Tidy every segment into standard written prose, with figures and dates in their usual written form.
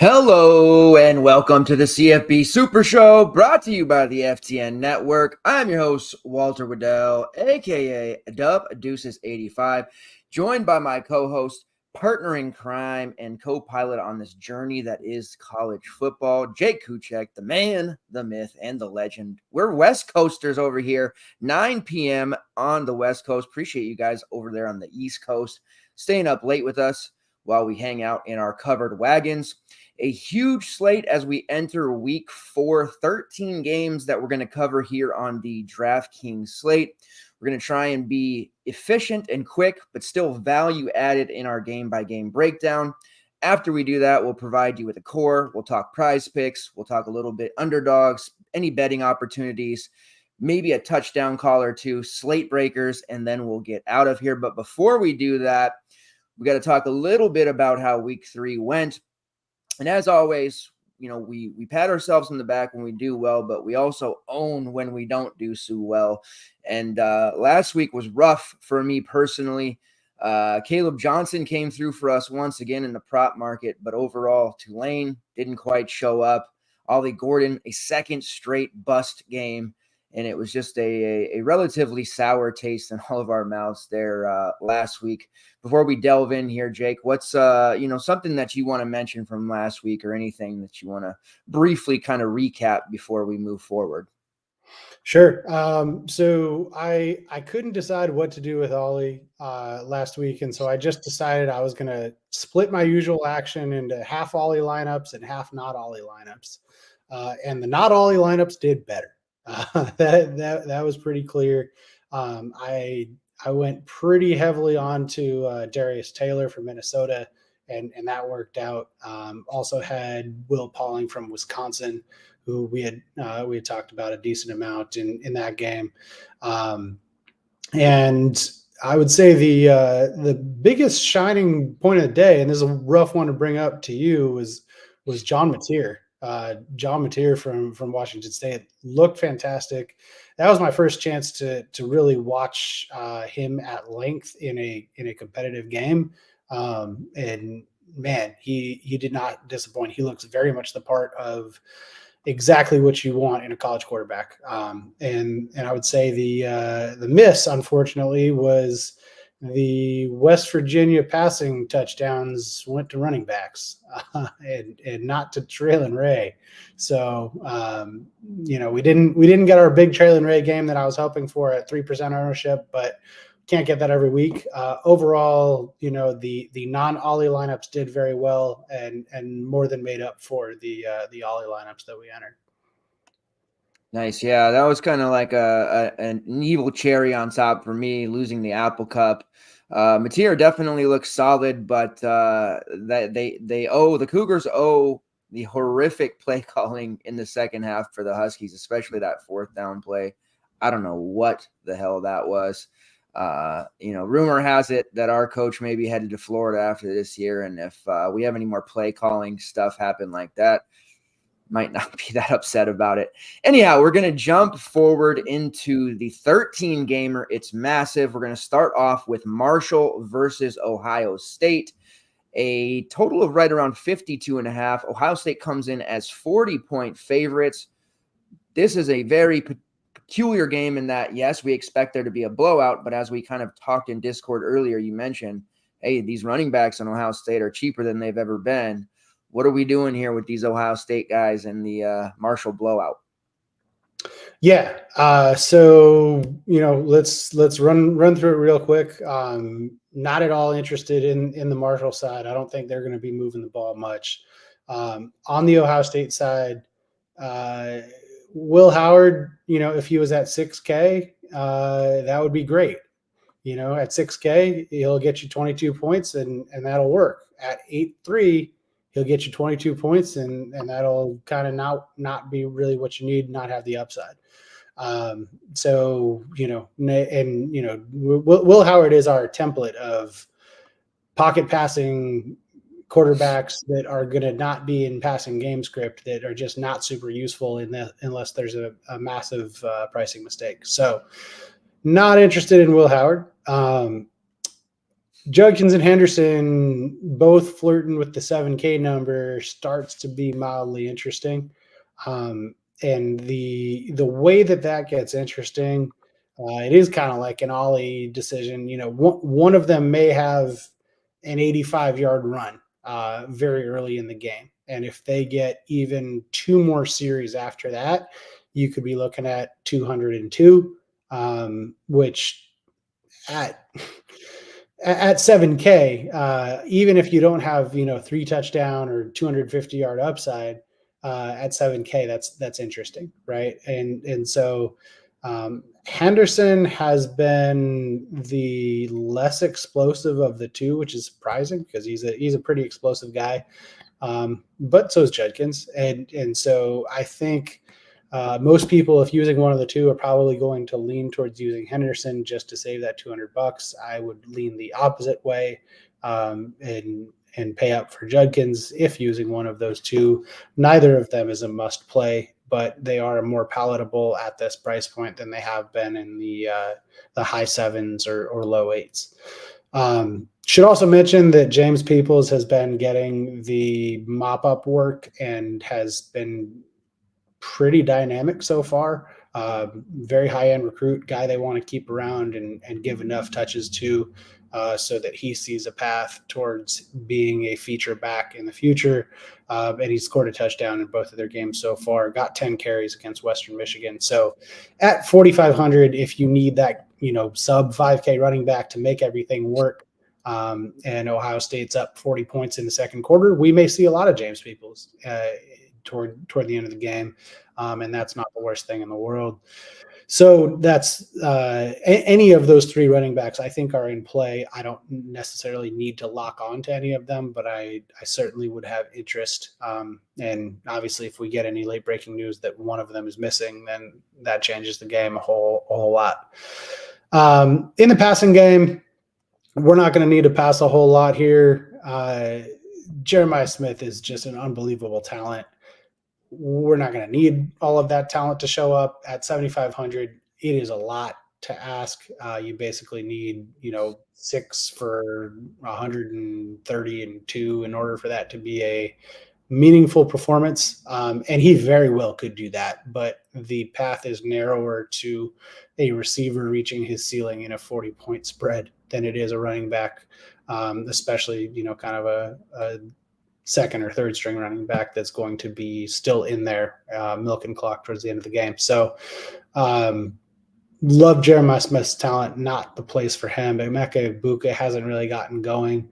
Hello and welcome to the CFB Super Show, brought to you by the FTN Network. I'm your host, Walter Waddell, aka Dub Deuces 85, joined by my co-host, partner in crime, and co-pilot on this journey that is college football, Jake Kucheck, the man, the myth, and the legend. We're West Coasters over here, 9 p.m. on the West Coast. Appreciate you guys over there on the East Coast staying up late with us while we hang out in our covered wagons. A huge slate as we enter week 4, 13 games that we're going to cover here on the DraftKings slate. We're going to try and be efficient and quick, but still value added in our game-by-game breakdown. After we do that, we'll provide you with a core. We'll talk PrizePicks. We'll talk a little bit underdogs, any betting opportunities, maybe a touchdown call or two, slate breakers, and then we'll get out of here. But before we do that, we got to talk a little bit about how week 3 went. And as always, we pat ourselves on the back when we do well, but we also own when we don't do so well. And last week was rough for me personally. Caleb Johnson came through for us once again in the prop market, but overall, Tulane didn't quite show up. Ollie Gordon, a second straight bust game. And it was just a relatively sour taste in all of our mouths there last week. Before we delve in here, Jake, what's something that you want to mention from last week or anything that you want to briefly kind of recap before we move forward? Sure. So I couldn't decide what to do with Ollie last week, and so I just decided I was going to split my usual action into half Ollie lineups and half not Ollie lineups, and the not Ollie lineups did better. That was pretty clear. I went pretty heavily on to Darius Taylor from Minnesota, and that worked out. Also had Will Pauling from Wisconsin, who we had talked about a decent amount in that game. And I would say the biggest shining point of the day, and this is a rough one to bring up to you, was John Mateer. John Mateer from Washington State looked fantastic. That was my first chance to really watch him at length in a competitive game. And man, he did not disappoint. He looks very much the part of exactly what you want in a college quarterback. And I would say the miss, unfortunately, was the West Virginia passing touchdowns went to running backs and not to Jaylen Ray. So, we didn't get our big Jaylen Ray game that I was hoping for at 3% ownership, but can't get that every week. Overall, the non-Ollie lineups did very well and more than made up for the Ollie lineups that we entered. Nice. Yeah, that was kind of like an evil cherry on top for me, losing the Apple Cup. Mateer definitely looks solid, but the Cougars owe the horrific play calling in the second half for the Huskies, especially that fourth down play. I don't know what the hell that was. Rumor has it that our coach may be headed to Florida after this year, and if we have any more play calling stuff happen like that, might not be that upset about it. Anyhow, we're going to jump forward into the 13 gamer. It's massive. We're going to start off with Marshall versus Ohio State. A total of right around 52.5. Ohio State comes in as 40-point favorites. This is a very peculiar game in that, yes, we expect there to be a blowout, but as we kind of talked in Discord earlier, you mentioned, hey, these running backs in Ohio State are cheaper than they've ever been. What are we doing here with these Ohio State guys and the Marshall blowout? Yeah. So let's run through it real quick. Not at all interested in the Marshall side. I don't think they're going to be moving the ball much. On the Ohio State side, Will Howard, if he was at 6K, that would be great. At 6K, he'll get you 22 points and that'll work. At 8.3, he'll get you 22 points and that'll kind of not be really what you need, not have the upside. Will Howard is our template of pocket passing quarterbacks that are going to not be in passing game script, that are just not super useful unless there's a massive pricing mistake. So not interested in Will Howard. Judkins and Henderson both flirting with the 7K number starts to be mildly interesting. And the way that gets interesting, it is kind of like an Ollie decision. One of them may have an 85-yard run very early in the game. And if they get even two more series after that, you could be looking at 202, which at 7K, even if you don't have 3 touchdown or 250-yard upside at 7K, that's interesting, right? And so Henderson has been the less explosive of the two, which is surprising because he's a pretty explosive guy. But so is Judkins, and so I think most people, if using one of the two, are probably going to lean towards using Henderson just to save that $200. I would lean the opposite way and pay up for Judkins if using one of those two. Neither of them is a must play, but they are more palatable at this price point than they have been in the high sevens or low eights. Should also mention that James Peoples has been getting the mop-up work and has been pretty dynamic so far. Very high-end recruit, guy they want to keep around and give enough touches to so that he sees a path towards being a feature back in the future. And he scored a touchdown in both of their games so far, got 10 carries against Western Michigan. So at 4,500, if you need that, sub 5K running back to make everything work, and Ohio State's up 40 points in the second quarter, we may see a lot of James Peoples toward the end of the game. And that's not the worst thing in the world. So that's any of those three running backs I think are in play. I don't necessarily need to lock on to any of them, but I certainly would have interest. And obviously if we get any late breaking news that one of them is missing, then that changes the game a whole lot. In the passing game, we're not going to need to pass a whole lot here. Jeremiah Smith is just an unbelievable talent. We're not going to need all of that talent to show up at 7,500. It is a lot to ask. You basically need, 6 for 132 in order for that to be a meaningful performance. And he very well could do that, but the path is narrower to a receiver reaching his ceiling in a 40-point spread than it is a running back, especially, kind of a second or third string running back that's going to be still in there, milk and clock towards the end of the game. So love Jeremiah Smith's talent, not the place for him. But Emeka Egbuka hasn't really gotten going.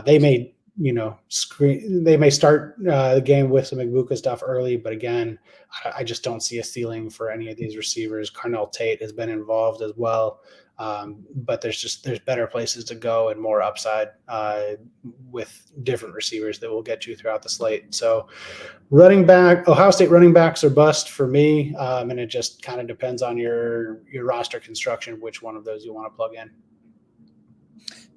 They may, they may start the game with some Egbuka stuff early, but again, I just don't see a ceiling for any of these receivers. Carnell Tate has been involved as well. But there's better places to go and more upside with different receivers that we'll get to throughout the slate. So Ohio State running backs are bust for me. And it just kind of depends on your roster construction, which one of those you want to plug in.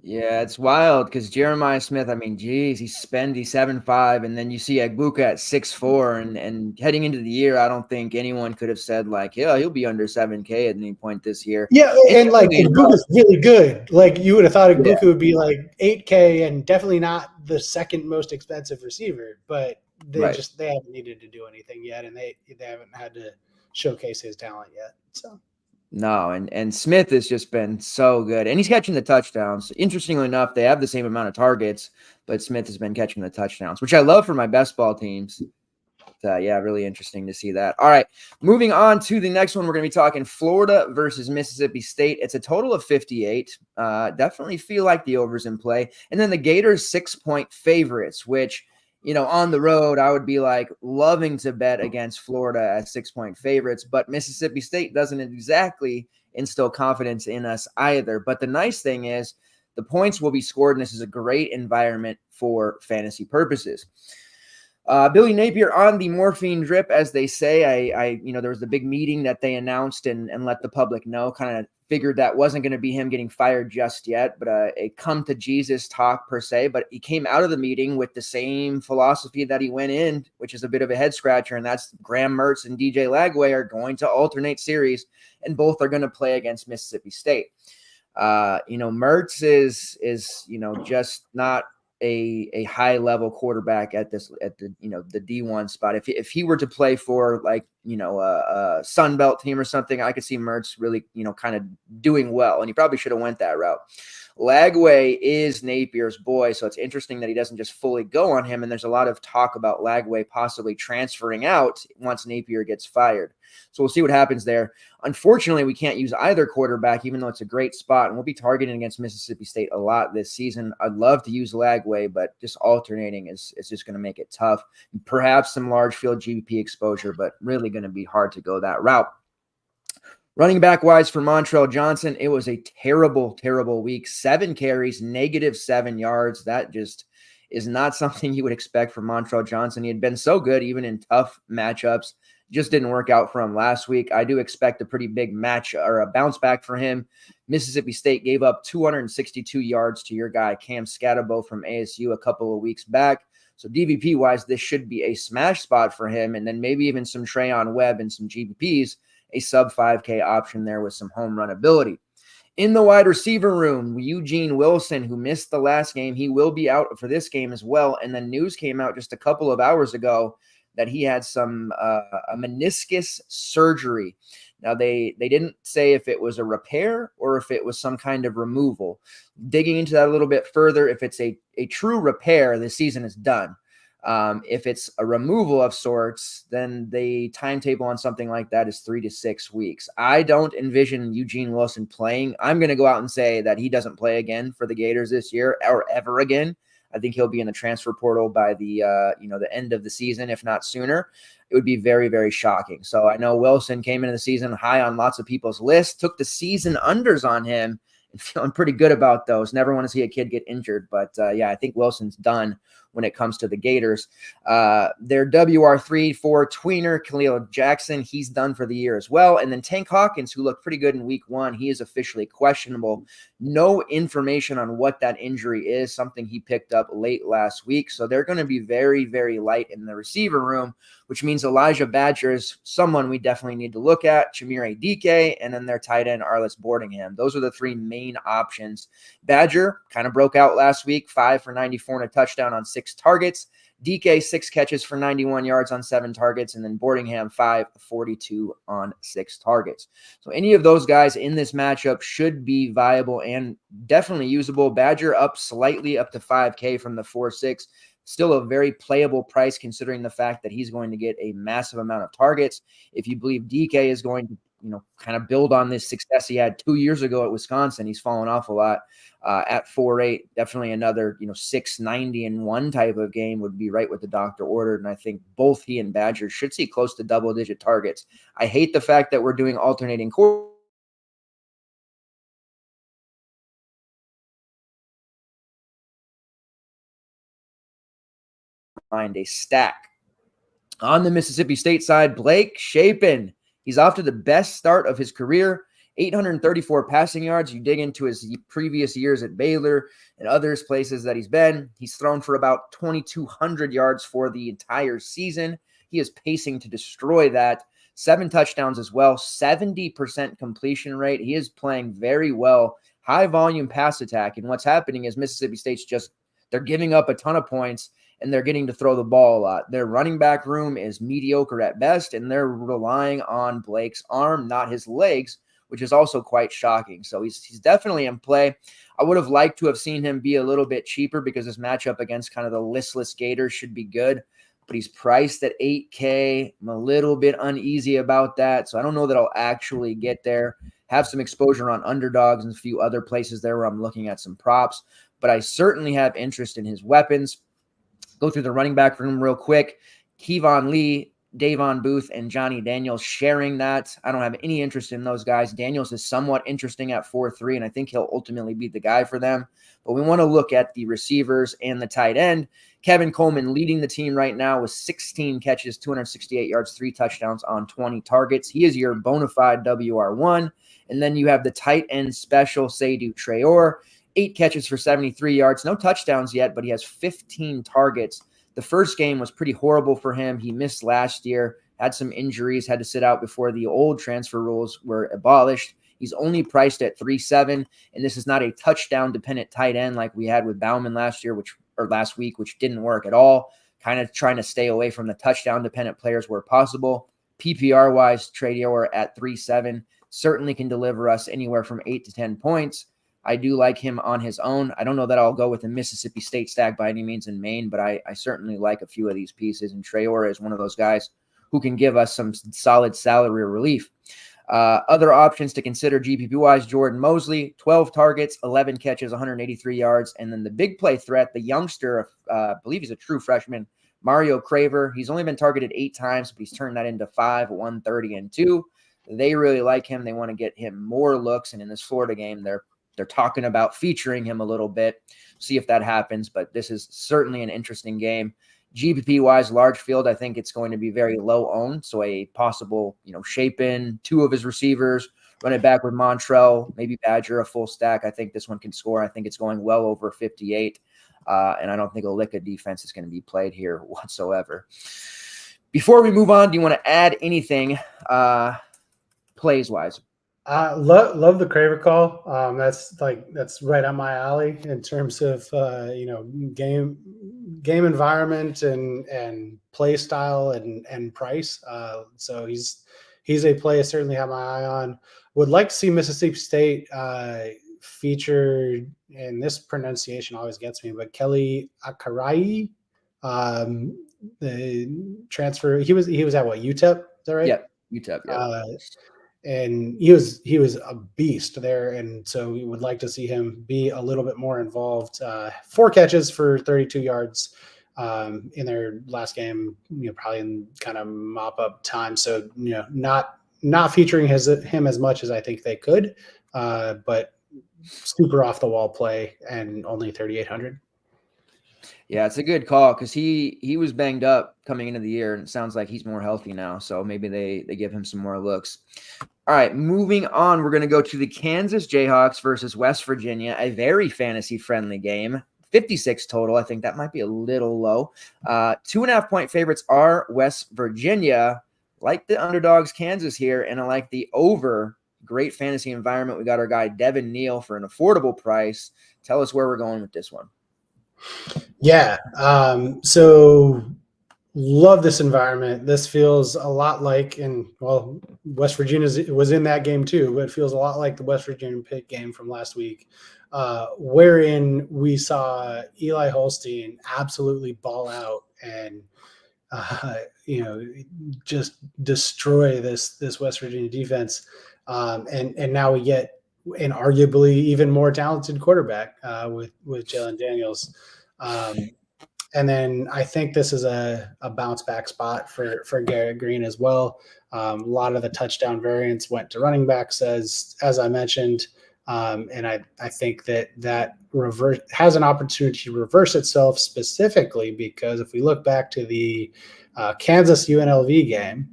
Yeah, it's wild because Jeremiah Smith, he's spendy 7.5, and then you see Egbuka at 6.4, and heading into the year, I don't think anyone could have said he'll be under 7K at any point this year. Yeah, and Egbuka's really good. You would have thought Egbuka would be 8K and definitely not the second most expensive receiver, but they haven't needed to do anything yet, and they haven't had to showcase his talent yet. So. No, and Smith has just been so good, and he's catching the touchdowns. Interestingly enough, they have the same amount of targets, but Smith has been catching the touchdowns, which I love for my best ball teams. Really interesting to see that. All right, moving on to the next one, we're going to be talking Florida versus Mississippi State. It's a total of 58. Definitely feel like the over's in play, and then the Gators 6-point favorites, which on the road, I would be loving to bet against Florida as 6-point favorites, but Mississippi State doesn't exactly instill confidence in us either. But the nice thing is the points will be scored, and this is a great environment for fantasy purposes. Billy Napier on the morphine drip, as they say. There was the big meeting that they announced and let the public know, kind of figured that wasn't going to be him getting fired just yet, but a come to Jesus talk per se. But he came out of the meeting with the same philosophy that he went in, which is a bit of a head scratcher. And that's Graham Mertz and DJ Lagway are going to alternate series, and both are going to play against Mississippi State. Mertz is just not a high level quarterback at the D1 spot. If he were to play for a Sun Belt team or something, I could see Mertz really kind of doing well, and he probably should have went that route. Lagway is Napier's boy, so it's interesting that he doesn't just fully go on him, and there's a lot of talk about Lagway possibly transferring out once Napier gets fired. So we'll see what happens there. Unfortunately, we can't use either quarterback, even though it's a great spot, and we'll be targeting against Mississippi State a lot this season. I'd love to use Lagway, but just alternating is just going to make it tough. Perhaps some large field GBP exposure, but really going to be hard to go that route. Running back wise for Montrell Johnson, it was a terrible, terrible week. 7 carries, -7 yards. That just is not something you would expect from Montrell Johnson. He had been so good even in tough matchups. Just didn't work out for him last week. I do expect a pretty big match or a bounce back for him. Mississippi State gave up 262 yards to your guy, Cam Scatabo from ASU a couple of weeks back. So DVP-wise, this should be a smash spot for him, and then maybe even some Treyon Webb and some GPPs, a sub 5K option there with some home run ability. In the wide receiver room, Eugene Wilson, who missed the last game, he will be out for this game as well. And then news came out just a couple of hours ago that he had some a meniscus surgery. Now, they didn't say if it was a repair or if it was some kind of removal. Digging into that a little bit further, if it's a true repair, the season is done. If it's a removal of sorts, then the timetable on something like that is 3 to 6 weeks. I don't envision Eugene Wilson playing. I'm going to go out and say that he doesn't play again for the Gators this year or ever again. I think he'll be in the transfer portal by the end of the season, if not sooner. It would be very, very shocking. So I know Wilson came into the season high on lots of people's lists, took the season unders on him, and feeling pretty good about those. Never want to see a kid get injured, but I think Wilson's done when it comes to the Gators. Their WR3 for tweener, Khalil Jackson, he's done for the year as well. And then Tank Hawkins, who looked pretty good in week 1, he is officially questionable. No information on what that injury is, something he picked up late last week. So they're going to be very, very light in the receiver room, which means Elijah Badger is someone we definitely need to look at, Chimere Dike, and then their tight end, Arliss Boardingham. Those are the 3 main options. Badger kind of broke out last week, 5 for 94 and a touchdown on 6 targets. DK, 6 catches for 91 yards on 7 targets, and then Boardingham, 5 for 42 on 6 targets. So any of those guys in this matchup should be viable and definitely usable. Badger up slightly, up to 5K from the 4.6. Still a very playable price considering the fact that he's going to get a massive amount of targets. If you believe DK is going to kind of build on this success he had 2 years ago at Wisconsin, he's fallen off a lot at 4.8. Definitely another 690 in one type of game would be right what the doctor ordered. And I think both he and Badger should see close to double-digit targets. I hate the fact that we're doing alternating core. Find a stack. On the Mississippi State side, Blake Shapen. He's off to the best start of his career, 834 passing yards. You dig into his previous years at Baylor and other places that he's been. He's thrown for about 2,200 yards for the entire season. He is pacing to destroy that. 7 touchdowns as well, 70% completion rate. He is playing very well. High volume pass attack. And what's happening is Mississippi State's they're giving up a ton of points, and they're getting to throw the ball a lot. Their running back room is mediocre at best, and they're relying on Blake's arm, not his legs, which is also quite shocking. So he's definitely in play. I would have liked to have seen him be a little bit cheaper because his matchup against kind of the listless Gators should be good, but he's priced at 8K. I'm a little bit uneasy about that, so I don't know that I'll actually get there. Have some exposure on Underdogs and a few other places there where I'm looking at some props, but I certainly have interest in his weapons. Go through the running back room real quick. Kevon Lee, Davon Booth, and Johnny Daniels sharing that. I don't have any interest in those guys. Daniels is somewhat interesting at 4.3, and I think he'll ultimately be the guy for them. But we want to look at the receivers and the tight end. Kevin Coleman leading the team right now with 16 catches, 268 yards, 3 touchdowns on 20 targets. He is your bona fide WR1. And then you have the tight end special, Seydou Traore. 8 catches for 73 yards, no touchdowns yet, but he has 15 targets. The first game was pretty horrible for him. He missed last year, had some injuries, had to sit out before the old transfer rules were abolished. He's only priced at 3.7, and this is not a touchdown dependent tight end like we had with Bauman last week, which didn't work at all. Kind of trying to stay away from the touchdown dependent players where possible. PPR wise, Tradeor at 3.7 certainly can deliver us anywhere from 8 to 10 points. I do like him on his own. I don't know that I'll go with the Mississippi State stack by any means in Maine, but I certainly like a few of these pieces, and Traore is one of those guys who can give us some solid salary relief. Other options to consider GPP-wise, Jordan Mosley, 12 targets, 11 catches, 183 yards, and then the big play threat, the youngster, I believe he's a true freshman, Mario Craver. He's only been targeted 8 times, but he's turned that into 5, 130, and 2. They really like him. They want to get him more looks, and in this Florida game, they're talking about featuring him a little bit. See if that happens, but this is certainly an interesting game. GPP-wise, large field, I think it's going to be very low owned, so a possible, shape-in, 2 of his receivers, run it back with Montrell, maybe Badger, a full stack. I think this one can score. I think it's going well over 58, and I don't think a lick of defense is going to be played here whatsoever. Before we move on, do you want to add anything plays-wise? Love the Craver call. That's right on my alley in terms of game environment and play style and price. So he's a play I certainly have my eye on. Would like to see Mississippi State featured, and this pronunciation always gets me, but Kelly Akarai, the transfer. He was at what, UTEP? Is that right? Yeah, UTEP. Yeah. And he was a beast there, and so we would like to see him be a little bit more involved. 4 catches for 32 yards in their last game, probably in kind of mop up time. So not featuring him as much as I think they could, but super off the wall play and only 3,800. Yeah, it's a good call because he was banged up coming into the year, and it sounds like he's more healthy now. So maybe they give him some more looks. All right, moving on, we're going to go to the Kansas Jayhawks versus West Virginia, a very fantasy-friendly game. 56 total. I think that might be a little low. 2.5 point favorites are West Virginia. Like the underdogs, Kansas here, and I like the over. Great fantasy environment. We got our guy Devin Neal for an affordable price. Tell us where we're going with this one. Yeah. So love this environment. This feels a lot like, West Virginia was in that game too, but it feels a lot like the West Virginia Pitt game from last week, wherein we saw Eli Holstein absolutely ball out and, just destroy this West Virginia defense. And now we get an arguably even more talented quarterback with Jalen Daniels. And then I think this is a bounce back spot for Garrett Green as well. A lot of the touchdown variance went to running backs, as I mentioned. And I think that has an opportunity to reverse itself, specifically because if we look back to the Kansas UNLV game,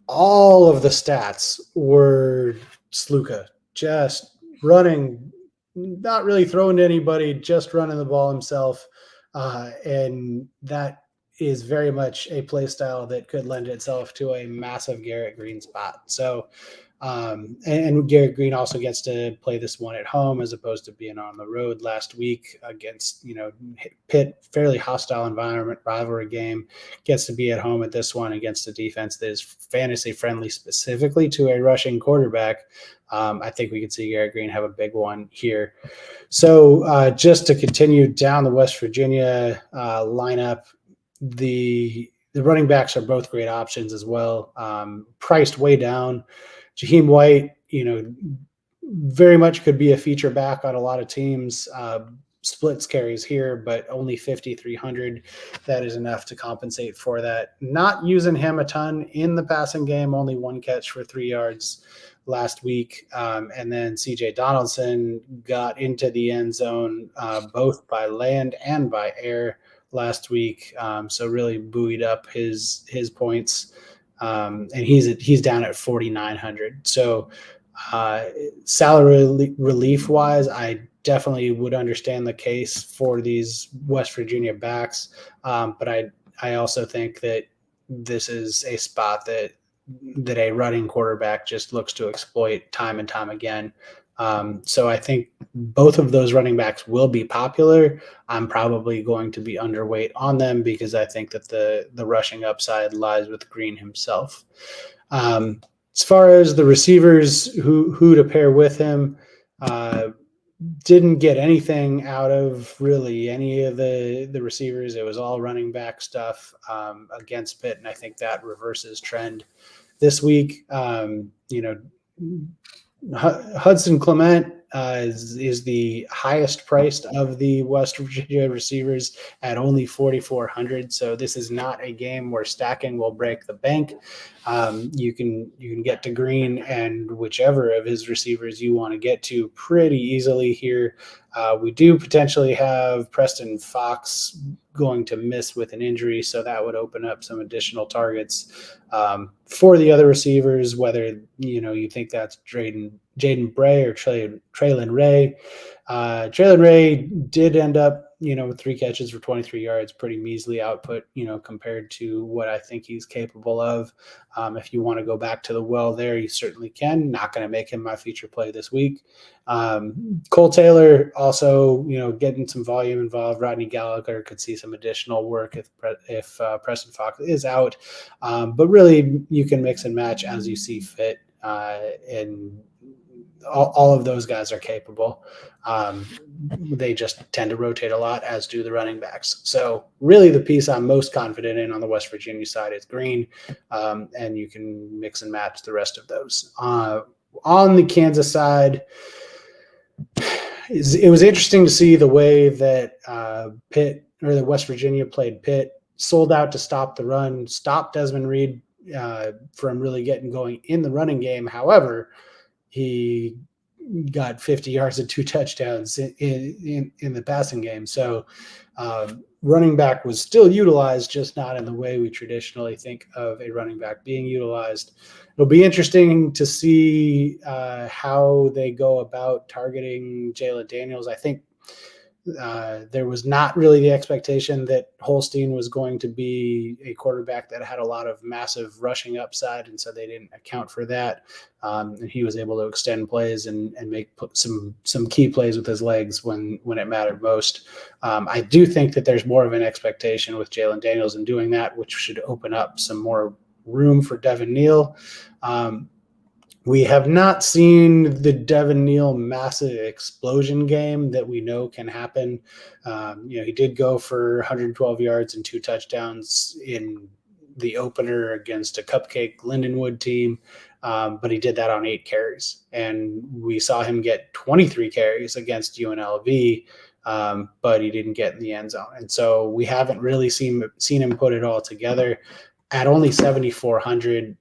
all of the stats were Sluka, just running, not really throwing to anybody, just running the ball himself. And that is very much a play style that could lend itself to a massive Garrett Green spot. So, and Garrett Green also gets to play this one at home as opposed to being on the road last week against, Pitt, fairly hostile environment, rivalry game, gets to be at home at this one against a defense that is fantasy friendly specifically to a rushing quarterback. I think we could see Garrett Green have a big one here. So just to continue down the West Virginia lineup, the running backs are both great options as well. Priced way down. Jaheim White, very much could be a feature back on a lot of teams. Splits carries here, but only 5,300. That is enough to compensate for that. Not using him a ton in the passing game, only 1 catch for 3 yards last week. And then CJ Donaldson got into the end zone both by land and by air last week. So really buoyed up his points. And he's down at 4,900. So salary relief wise, I definitely would understand the case for these West Virginia backs. But I also think that this is a spot that a running quarterback just looks to exploit time and time again. So I think both of those running backs will be popular. I'm probably going to be underweight on them because I think that the rushing upside lies with Green himself. As far as the receivers who to pair with him, didn't get anything out of really any of the receivers. It was all running back stuff against Pitt, and I think that reverses trend this week. Hudson Clement is the highest priced of the West Virginia receivers at only 4,400. So this is not a game where stacking will break the bank. You can get to Green and whichever of his receivers you want to get to pretty easily here. We do potentially have Preston Fox going to miss with an injury, so that would open up some additional targets for the other receivers, whether you think that's Jaden Bray or Traylon Ray. Traylon Ray did end up with 3 catches for 23 yards, pretty measly output, compared to what I think he's capable of. If you want to go back to the well there, you certainly can. Not going to make him my feature play this week. Cole Taylor also, getting some volume involved. Rodney Gallagher could see some additional work if Preston Fox is out. But really, you can mix and match as you see fit. And all of those guys are capable. They just tend to rotate a lot, as do the running backs. So really the piece I'm most confident in on the West Virginia side is Green, and you can mix and match the rest of those. On the Kansas side, it was interesting to see the way that Pitt or the West Virginia played Pitt, sold out to stop the run, stopped Desmond Reed from really getting going in the running game. However, he got 50 yards and 2 touchdowns in the passing game. So running back was still utilized, just not in the way we traditionally think of a running back being utilized. It'll be interesting to see how they go about targeting Jaylen Daniels. I think there was not really the expectation that Holstein was going to be a quarterback that had a lot of massive rushing upside, and so they didn't account for that. And he was able to extend plays and make some key plays with his legs when it mattered most. I do think that there's more of an expectation with Jaylen Daniels in doing that, which should open up some more room for Devin Neal. We have not seen the Devin Neal massive explosion game that we know can happen. He did go for 112 yards and 2 touchdowns in the opener against a cupcake Lindenwood team, but he did that on 8 carries. And we saw him get 23 carries against UNLV, but he didn't get in the end zone. And so we haven't really seen him put it all together. At only 7,400,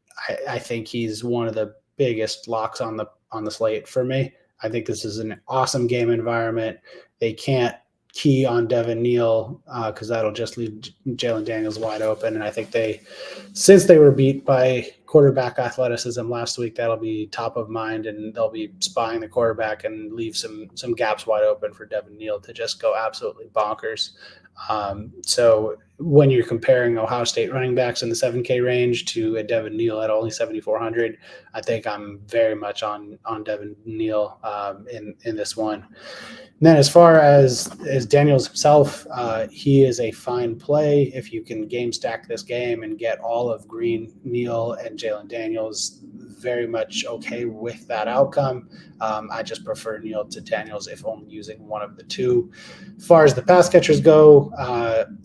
I think he's one of the biggest locks on the slate for me. I think this is an awesome game environment. They can't key on Devin Neal because that'll just leave Jaylen Daniels wide open. And I think since they were beat by quarterback athleticism last week, that'll be top of mind, and they'll be spying the quarterback and leave some gaps wide open for Devin Neal to just go absolutely bonkers. So when you're comparing Ohio State running backs in the 7K range to a Devin Neal at only 7,400, I think I'm very much on Devin Neal in this one. And then as far as Daniels himself, he is a fine play. If you can game stack this game and get all of Green, Neal, and Jaylen Daniels, very much okay with that outcome. I just prefer Neal to Daniels if only using one of the two. As far as the pass catchers go,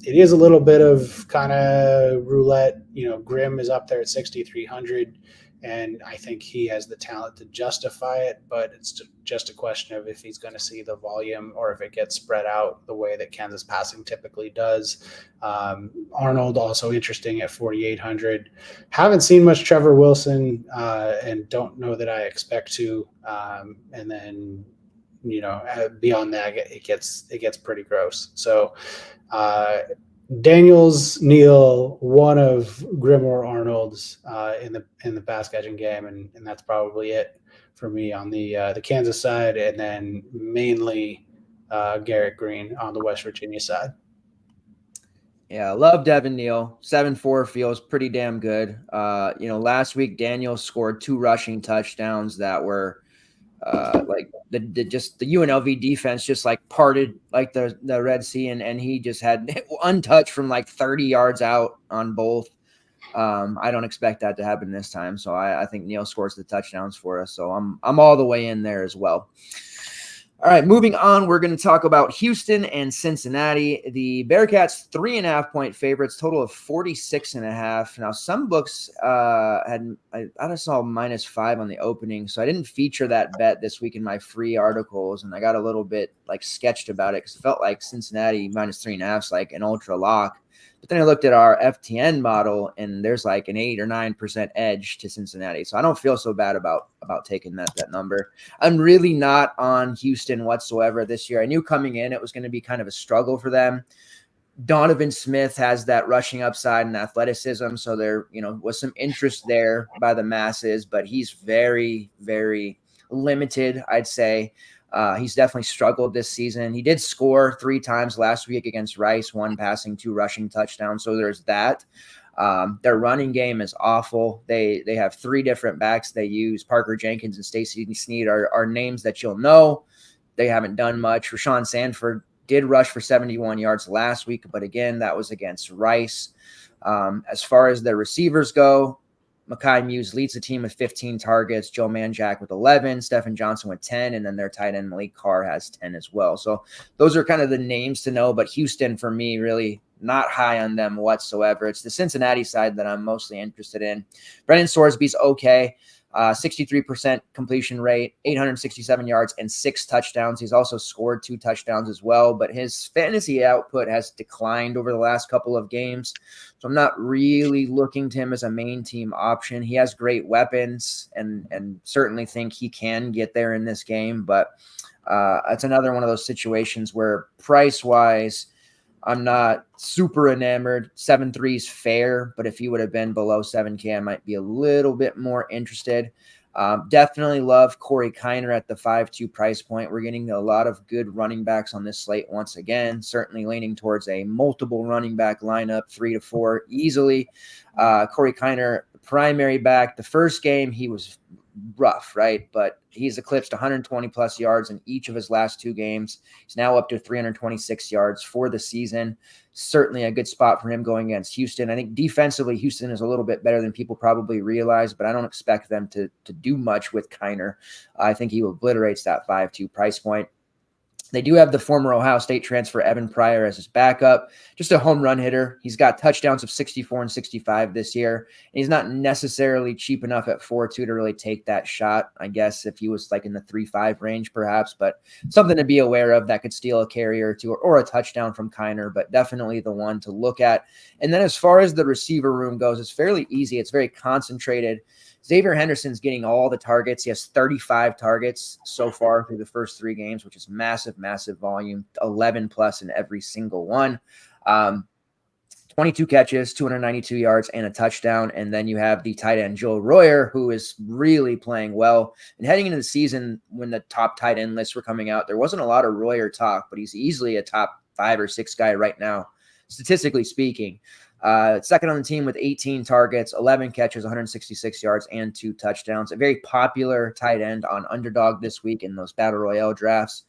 it is a little bit of kind of roulette. Grimm is up there at 6,300, and I think he has the talent to justify it, but it's just a question of if he's going to see the volume or if it gets spread out the way that Kansas passing typically does. Arnold also interesting at 4,800. Haven't seen much Trevor Wilson and don't know that I expect to. And then, beyond that, it gets pretty gross. So Daniels, Neal, one of Grimm or Arnold's in the pass catching game, and that's probably it for me on the Kansas side, and then mainly Garrett Green on the West Virginia side. Yeah, love Devin Neal. 7-4 feels pretty damn good. Last week Daniel scored 2 rushing touchdowns that were like the UNLV defense just like parted like the Red Sea, and he just had untouched from like 30 yards out on both. I don't expect that to happen this time, so I think Neal scores the touchdowns for us. So I'm all the way in there as well. All right, moving on, we're going to talk about Houston and Cincinnati. The Bearcats 3.5-point favorites, total of 46.5. Now, some books I just saw -5 on the opening, so I didn't feature that bet this week in my free articles, and I got a little bit like sketched about it because it felt like Cincinnati -3.5 is like an ultra lock. But then I looked at our FTN model, and there's like an 8 or 9% edge to Cincinnati. So I don't feel so bad about taking that number. I'm really not on Houston whatsoever this year. I knew coming in it was going to be kind of a struggle for them. Donovan Smith has that rushing upside and athleticism, so there, was some interest there by the masses, but he's very, very limited, I'd say. He's definitely struggled this season. He did score 3 times last week against Rice, 1 passing, 2 rushing touchdowns. So there's that. Their running game is awful. They have 3 different backs they use. Parker Jenkins and Stacey Snead are names that you'll know. They haven't done much. Rashawn Sanford did rush for 71 yards last week, but again, that was against Rice. As far as the receivers go, Mekhi Muse leads the team with 15 targets, Joe Manjack with 11, Stephen Johnson with 10, and then their tight end Malik Carr has 10 as well. So those are kind of the names to know, but Houston, for me, really not high on them whatsoever. It's the Cincinnati side that I'm mostly interested in. Brendan Sorsby's okay. 63% completion rate, 867 yards, and 6 touchdowns. He's also scored 2 touchdowns as well, but his fantasy output has declined over the last couple of games. So I'm not really looking to him as a main team option. He has great weapons and certainly think he can get there in this game, but it's another one of those situations where price-wise, I'm not super enamored. 7.3 is fair, but if he would have been below 7K, I might be a little bit more interested. Definitely love Corey Kiner at the 5.2 price point. We're getting a lot of good running backs on this slate once again, certainly leaning towards a multiple running back lineup, 3 to 4 easily. Corey Kiner, primary back. The first game, he was rough, right? But he's eclipsed 120 plus yards in each of his last 2 games. He's now up to 326 yards for the season. Certainly a good spot for him going against Houston. I think defensively, Houston is a little bit better than people probably realize, but I don't expect them to do much with Kiner. I think he obliterates that 5.2 price point. They do have the former Ohio State transfer Evan Pryor as his backup, just a home run hitter. He's got touchdowns of 64 and 65 this year. And he's not necessarily cheap enough at 4.2 to really take that shot, I guess, if he was like in the 3.5 range perhaps, but something to be aware of that could steal a carry or 2 or a touchdown from Kiner, but definitely the one to look at. And then as far as the receiver room goes, it's fairly easy. It's very concentrated. Xavier Henderson's getting all the targets. He has 35 targets so far through the first 3 games, which is massive, massive volume, 11 plus in every single one. 22 catches, 292 yards, and a touchdown. And then you have the tight end Joe Royer, who is really playing well. And heading into the season, when the top tight end lists were coming out, there wasn't a lot of Royer talk, but he's easily a top 5 or 6 guy right now, statistically speaking. Second on the team with 18 targets, 11 catches, 166 yards, and 2 touchdowns. A very popular tight end on Underdog this week in those Battle Royale drafts.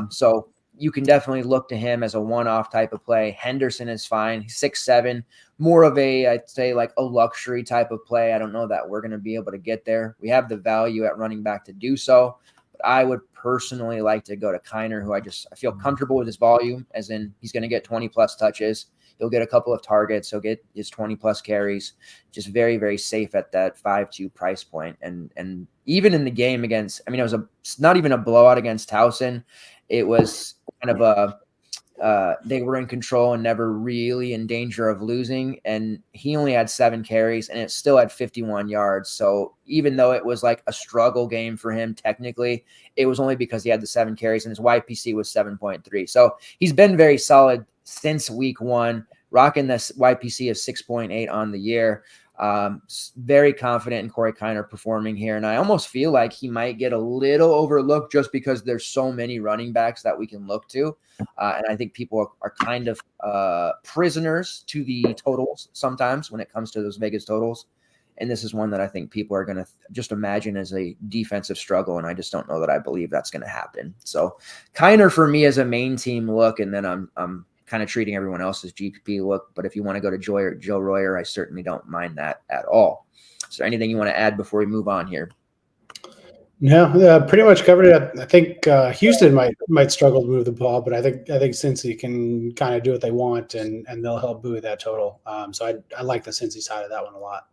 So you can definitely look to him as a one-off type of play. Henderson is fine. He's 6'7", more of a, I'd say, like a luxury type of play. I don't know that we're going to be able to get there. We have the value at running back to do so. But I would personally like to go to Kiner, who I feel comfortable with his volume, as in he's going to get 20-plus touches. He'll get a couple of targets. He'll get his 20-plus carries. Just very, very safe at that 5.2 price point. And even in the game against, it was not even a blowout against Towson. It was kind of they were in control and never really in danger of losing. And he only had 7 carries, and it still had 51 yards. So even though it was like a struggle game for him, technically, it was only because he had the 7 carries, and his YPC was 7.3. So he's been very solid since week 1, rocking this YPC of 6.8 on the year. Very confident in Corey Kiner performing here. And I almost feel like he might get a little overlooked just because there's so many running backs that we can look to. And I think people are kind of prisoners to the totals sometimes when it comes to those Vegas totals. And this is one that I think people are going to just imagine as a defensive struggle. And I just don't know that I believe that's going to happen. So Kiner for me as a main team look, and then I'm kind of treating everyone else's GPP look. But if you want to go to Joe Royer, I certainly don't mind that at all. Is there anything you want to add before we move on here? No, pretty much covered it. I think Houston might struggle to move the ball, but I think Cincy can kind of do what they want, and they'll help buoy that total. So I like the Cincy side of that one a lot.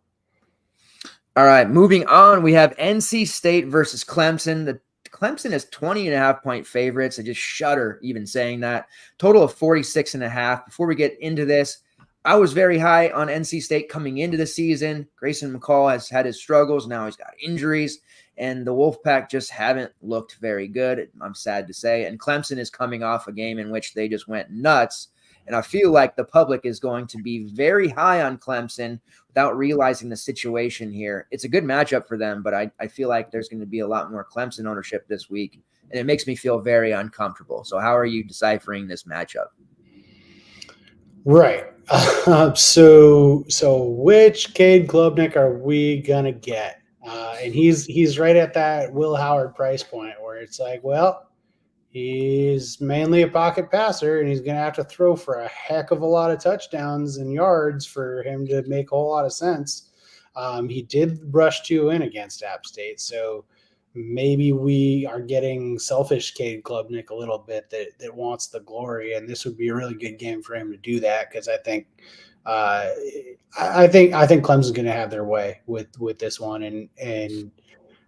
All right, moving on, we have NC State versus Clemson. The Clemson is 20.5-point favorites. I just shudder even saying that. Total of 46.5. Before we get into this, I was very high on NC State coming into the season. Grayson McCall has had his struggles. Now he's got injuries, and the Wolfpack just haven't looked very good, I'm sad to say. And Clemson is coming off a game in which they just went nuts. And I feel like the public is going to be very high on Clemson without realizing the situation here. It's a good matchup for them, but I feel like there's going to be a lot more Clemson ownership this week, and it makes me feel very uncomfortable. So how are you deciphering this matchup? Right. So which Cade Klubnik are we going to get? And he's right at that Will Howard price point where it's like, well, he's mainly a pocket passer, and he's going to have to throw for a heck of a lot of touchdowns and yards for him to make a whole lot of sense. He did rush 2 in against App State, so maybe we are getting selfish Cade Klubnik a little bit that wants the glory, and this would be a really good game for him to do that because I think Clemson's going to have their way with this one, and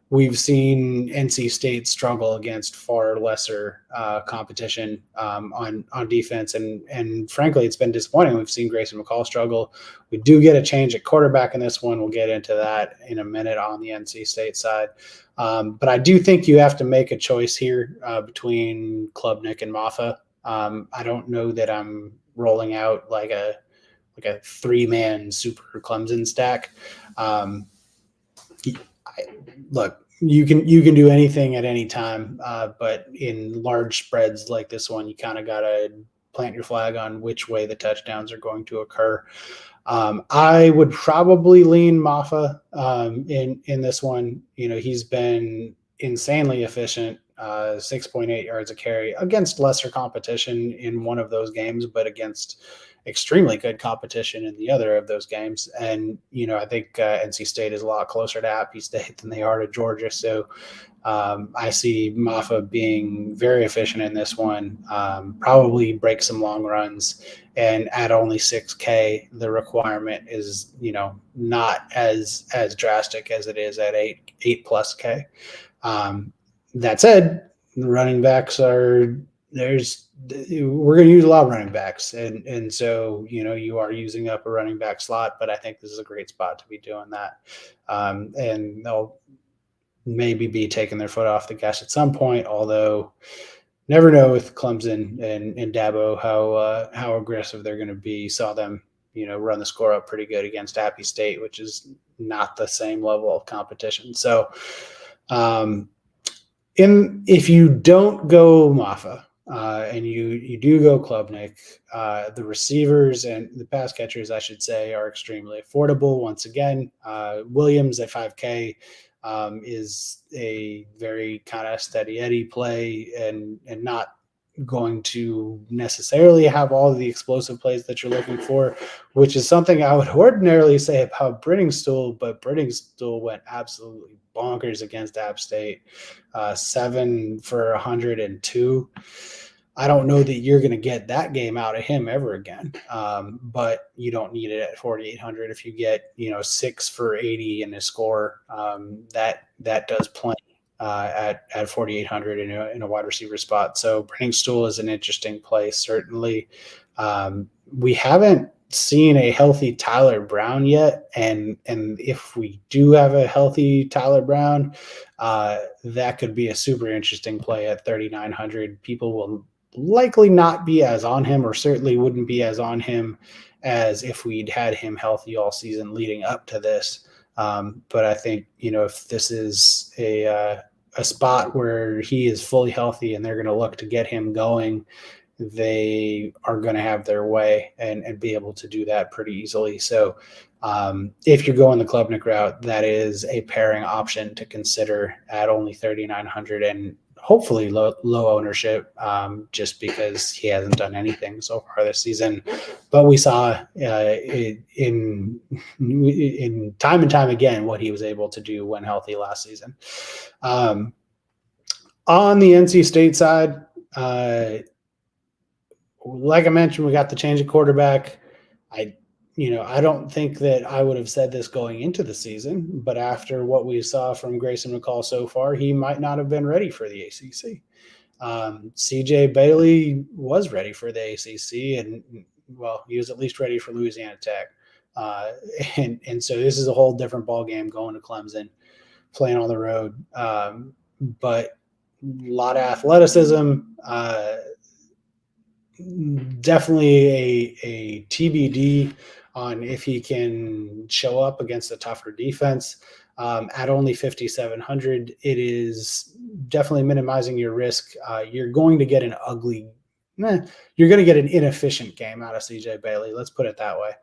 we've seen NC State struggle against far lesser competition on defense, and frankly, it's been disappointing. We've seen Grayson McCall struggle. We do get a change at quarterback in this one. We'll get into that in a minute on the NC State side. But I do think you have to make a choice here between Klubnik and Maffa. I don't know that I'm rolling out like a 3-man super Clemson stack. Look, you can do anything at any time, but in large spreads like this one, you kind of got to plant your flag on which way the touchdowns are going to occur. I would probably lean Maffa in this one. You know, he's been insanely efficient, 6.8 yards a carry against lesser competition in one of those games, but against extremely good competition in the other of those games. And, you know, I think NC State is a lot closer to Appy State than they are to Georgia. So I see Maffa being very efficient in this one, probably break some long runs, and at only 6K, the requirement is, you know, not as drastic as it is at 8+ K. That said, the running backs we're going to use a lot of running backs. And so, you know, you are using up a running back slot, but I think this is a great spot to be doing that. And they'll maybe be taking their foot off the gas at some point, although never know with Clemson and Dabo how aggressive they're going to be. Saw them, you know, run the score up pretty good against Appy State, which is not the same level of competition. So if you don't go Maffa, and you do go Klubnik, the receivers and the pass catchers, I should say, are extremely affordable. Once again, Williams at 5K is a very kind of steady Eddie play and not going to necessarily have all of the explosive plays that you're looking for, which is something I would ordinarily say about Brittingstool, but Brittingstool went absolutely bonkers against App State, 7 for 102. I don't know that you're going to get that game out of him ever again, but you don't need it at 4,800. If you get, you know, 6 for 80 in a score, that does plenty at 4,800 in a wide receiver spot. So Brittingstool is an interesting play, certainly. We haven't seen a healthy Tyler Brown yet, and if we do have a healthy Tyler Brown, that could be a super interesting play at 3,900. People will likely not be as on him, or certainly wouldn't be as on him as if we'd had him healthy all season leading up to this. But I think, if this is a spot where he is fully healthy and they're going to look to get him going, they are going to have their way and be able to do that pretty easily. So if you're going the Klubnik route, that is a pairing option to consider at only 3,900 and hopefully low ownership, just because he hasn't done anything so far this season. But we saw in time and time again what he was able to do when healthy last season. On the NC State side, like I mentioned, we got the change of quarterback. I don't think that I would have said this going into the season, but after what we saw from Grayson McCall so far, he might not have been ready for the ACC. CJ Bailey was ready for the ACC, and he was at least ready for Louisiana Tech. And so this is a whole different ball game going to Clemson, playing on the road. But a lot of athleticism. Definitely a TBD on if he can show up against a tougher defense. At only 5,700, it is definitely minimizing your risk. You're going to get an inefficient game out of CJ Bailey. Let's put it that way.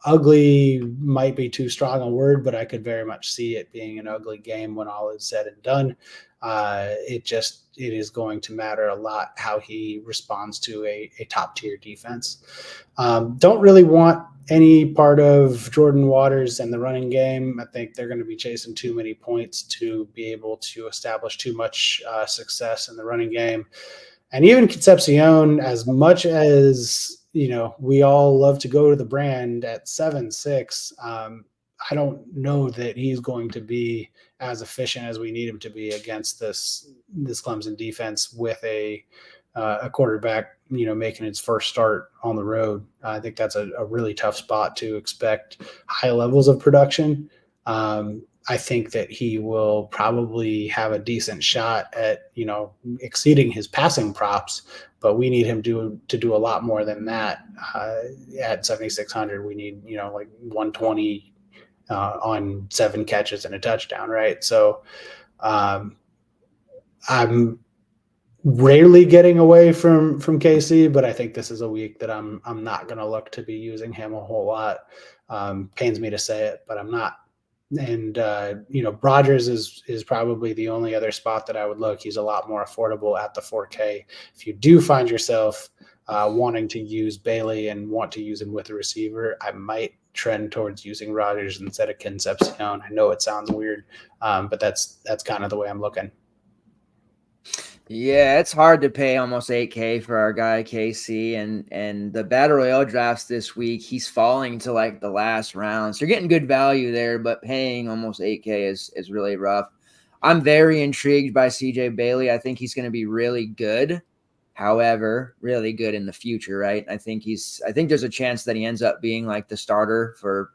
Ugly might be too strong a word, but I could very much see it being an ugly game when all is said and done. It is going to matter a lot how he responds to a top tier defense. Don't really want any part of Jordan Waters and the running game. I think they're going to be chasing too many points to be able to establish too much success in the running game. And even Concepcion, as much as we all love to go to the brand at 7-6, I don't know that he's going to be as efficient as we need him to be against this Clemson defense with a quarterback, making his first start on the road. I think that's a really tough spot to expect high levels of production. I think that he will probably have a decent shot at, exceeding his passing props, but we need him to do a lot more than that. At 7,600, we need, like 120 on 7 catches and a touchdown, right? So I'm rarely getting away from KC, but I think this is a week that I'm not going to look to be using him a whole lot. Pains me to say it, but I'm not. And Rogers is probably the only other spot that I would look. He's a lot more affordable at the 4K. If you do find yourself wanting to use Bailey and want to use him with a receiver, I might trend towards using Rogers instead of Concepcion. I know it sounds weird, but that's kind of the way I'm looking. Yeah, it's hard to pay almost 8K for our guy KC, and the Battle Royale drafts this week, he's falling to like the last round. So you're getting good value there, but paying almost 8K is really rough. I'm very intrigued by CJ Bailey. I think he's going to be really good. However, really good in the future, right? I think there's a chance that he ends up being like the starter for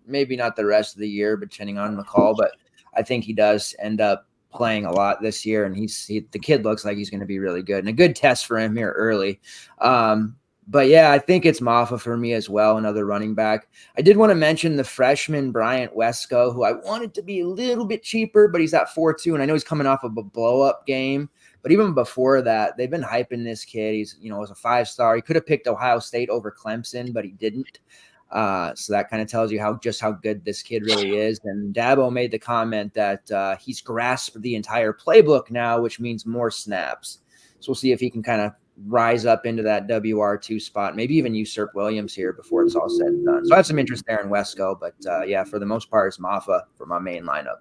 maybe not the rest of the year, depending on McCall, but I think he does end up playing a lot this year, and the kid looks like he's going to be really good and a good test for him here early. But yeah, I think it's Maffa for me as well, another running back. I did want to mention the freshman Bryant Wesco, who I wanted to be a little bit cheaper, but he's at 4.2, and I know he's coming off of a blow-up game. But even before that, they've been hyping this kid. He's, was a 5-star. He could have picked Ohio State over Clemson, but he didn't. So that kind of tells you how good this kid really is. And Dabo made the comment that he's grasped the entire playbook now, which means more snaps. So we'll see if he can kind of rise up into that WR2 spot, maybe even usurp Williams here before it's all said and done. So I have some interest there in Wesco, but yeah, for the most part, it's Maffa for my main lineup.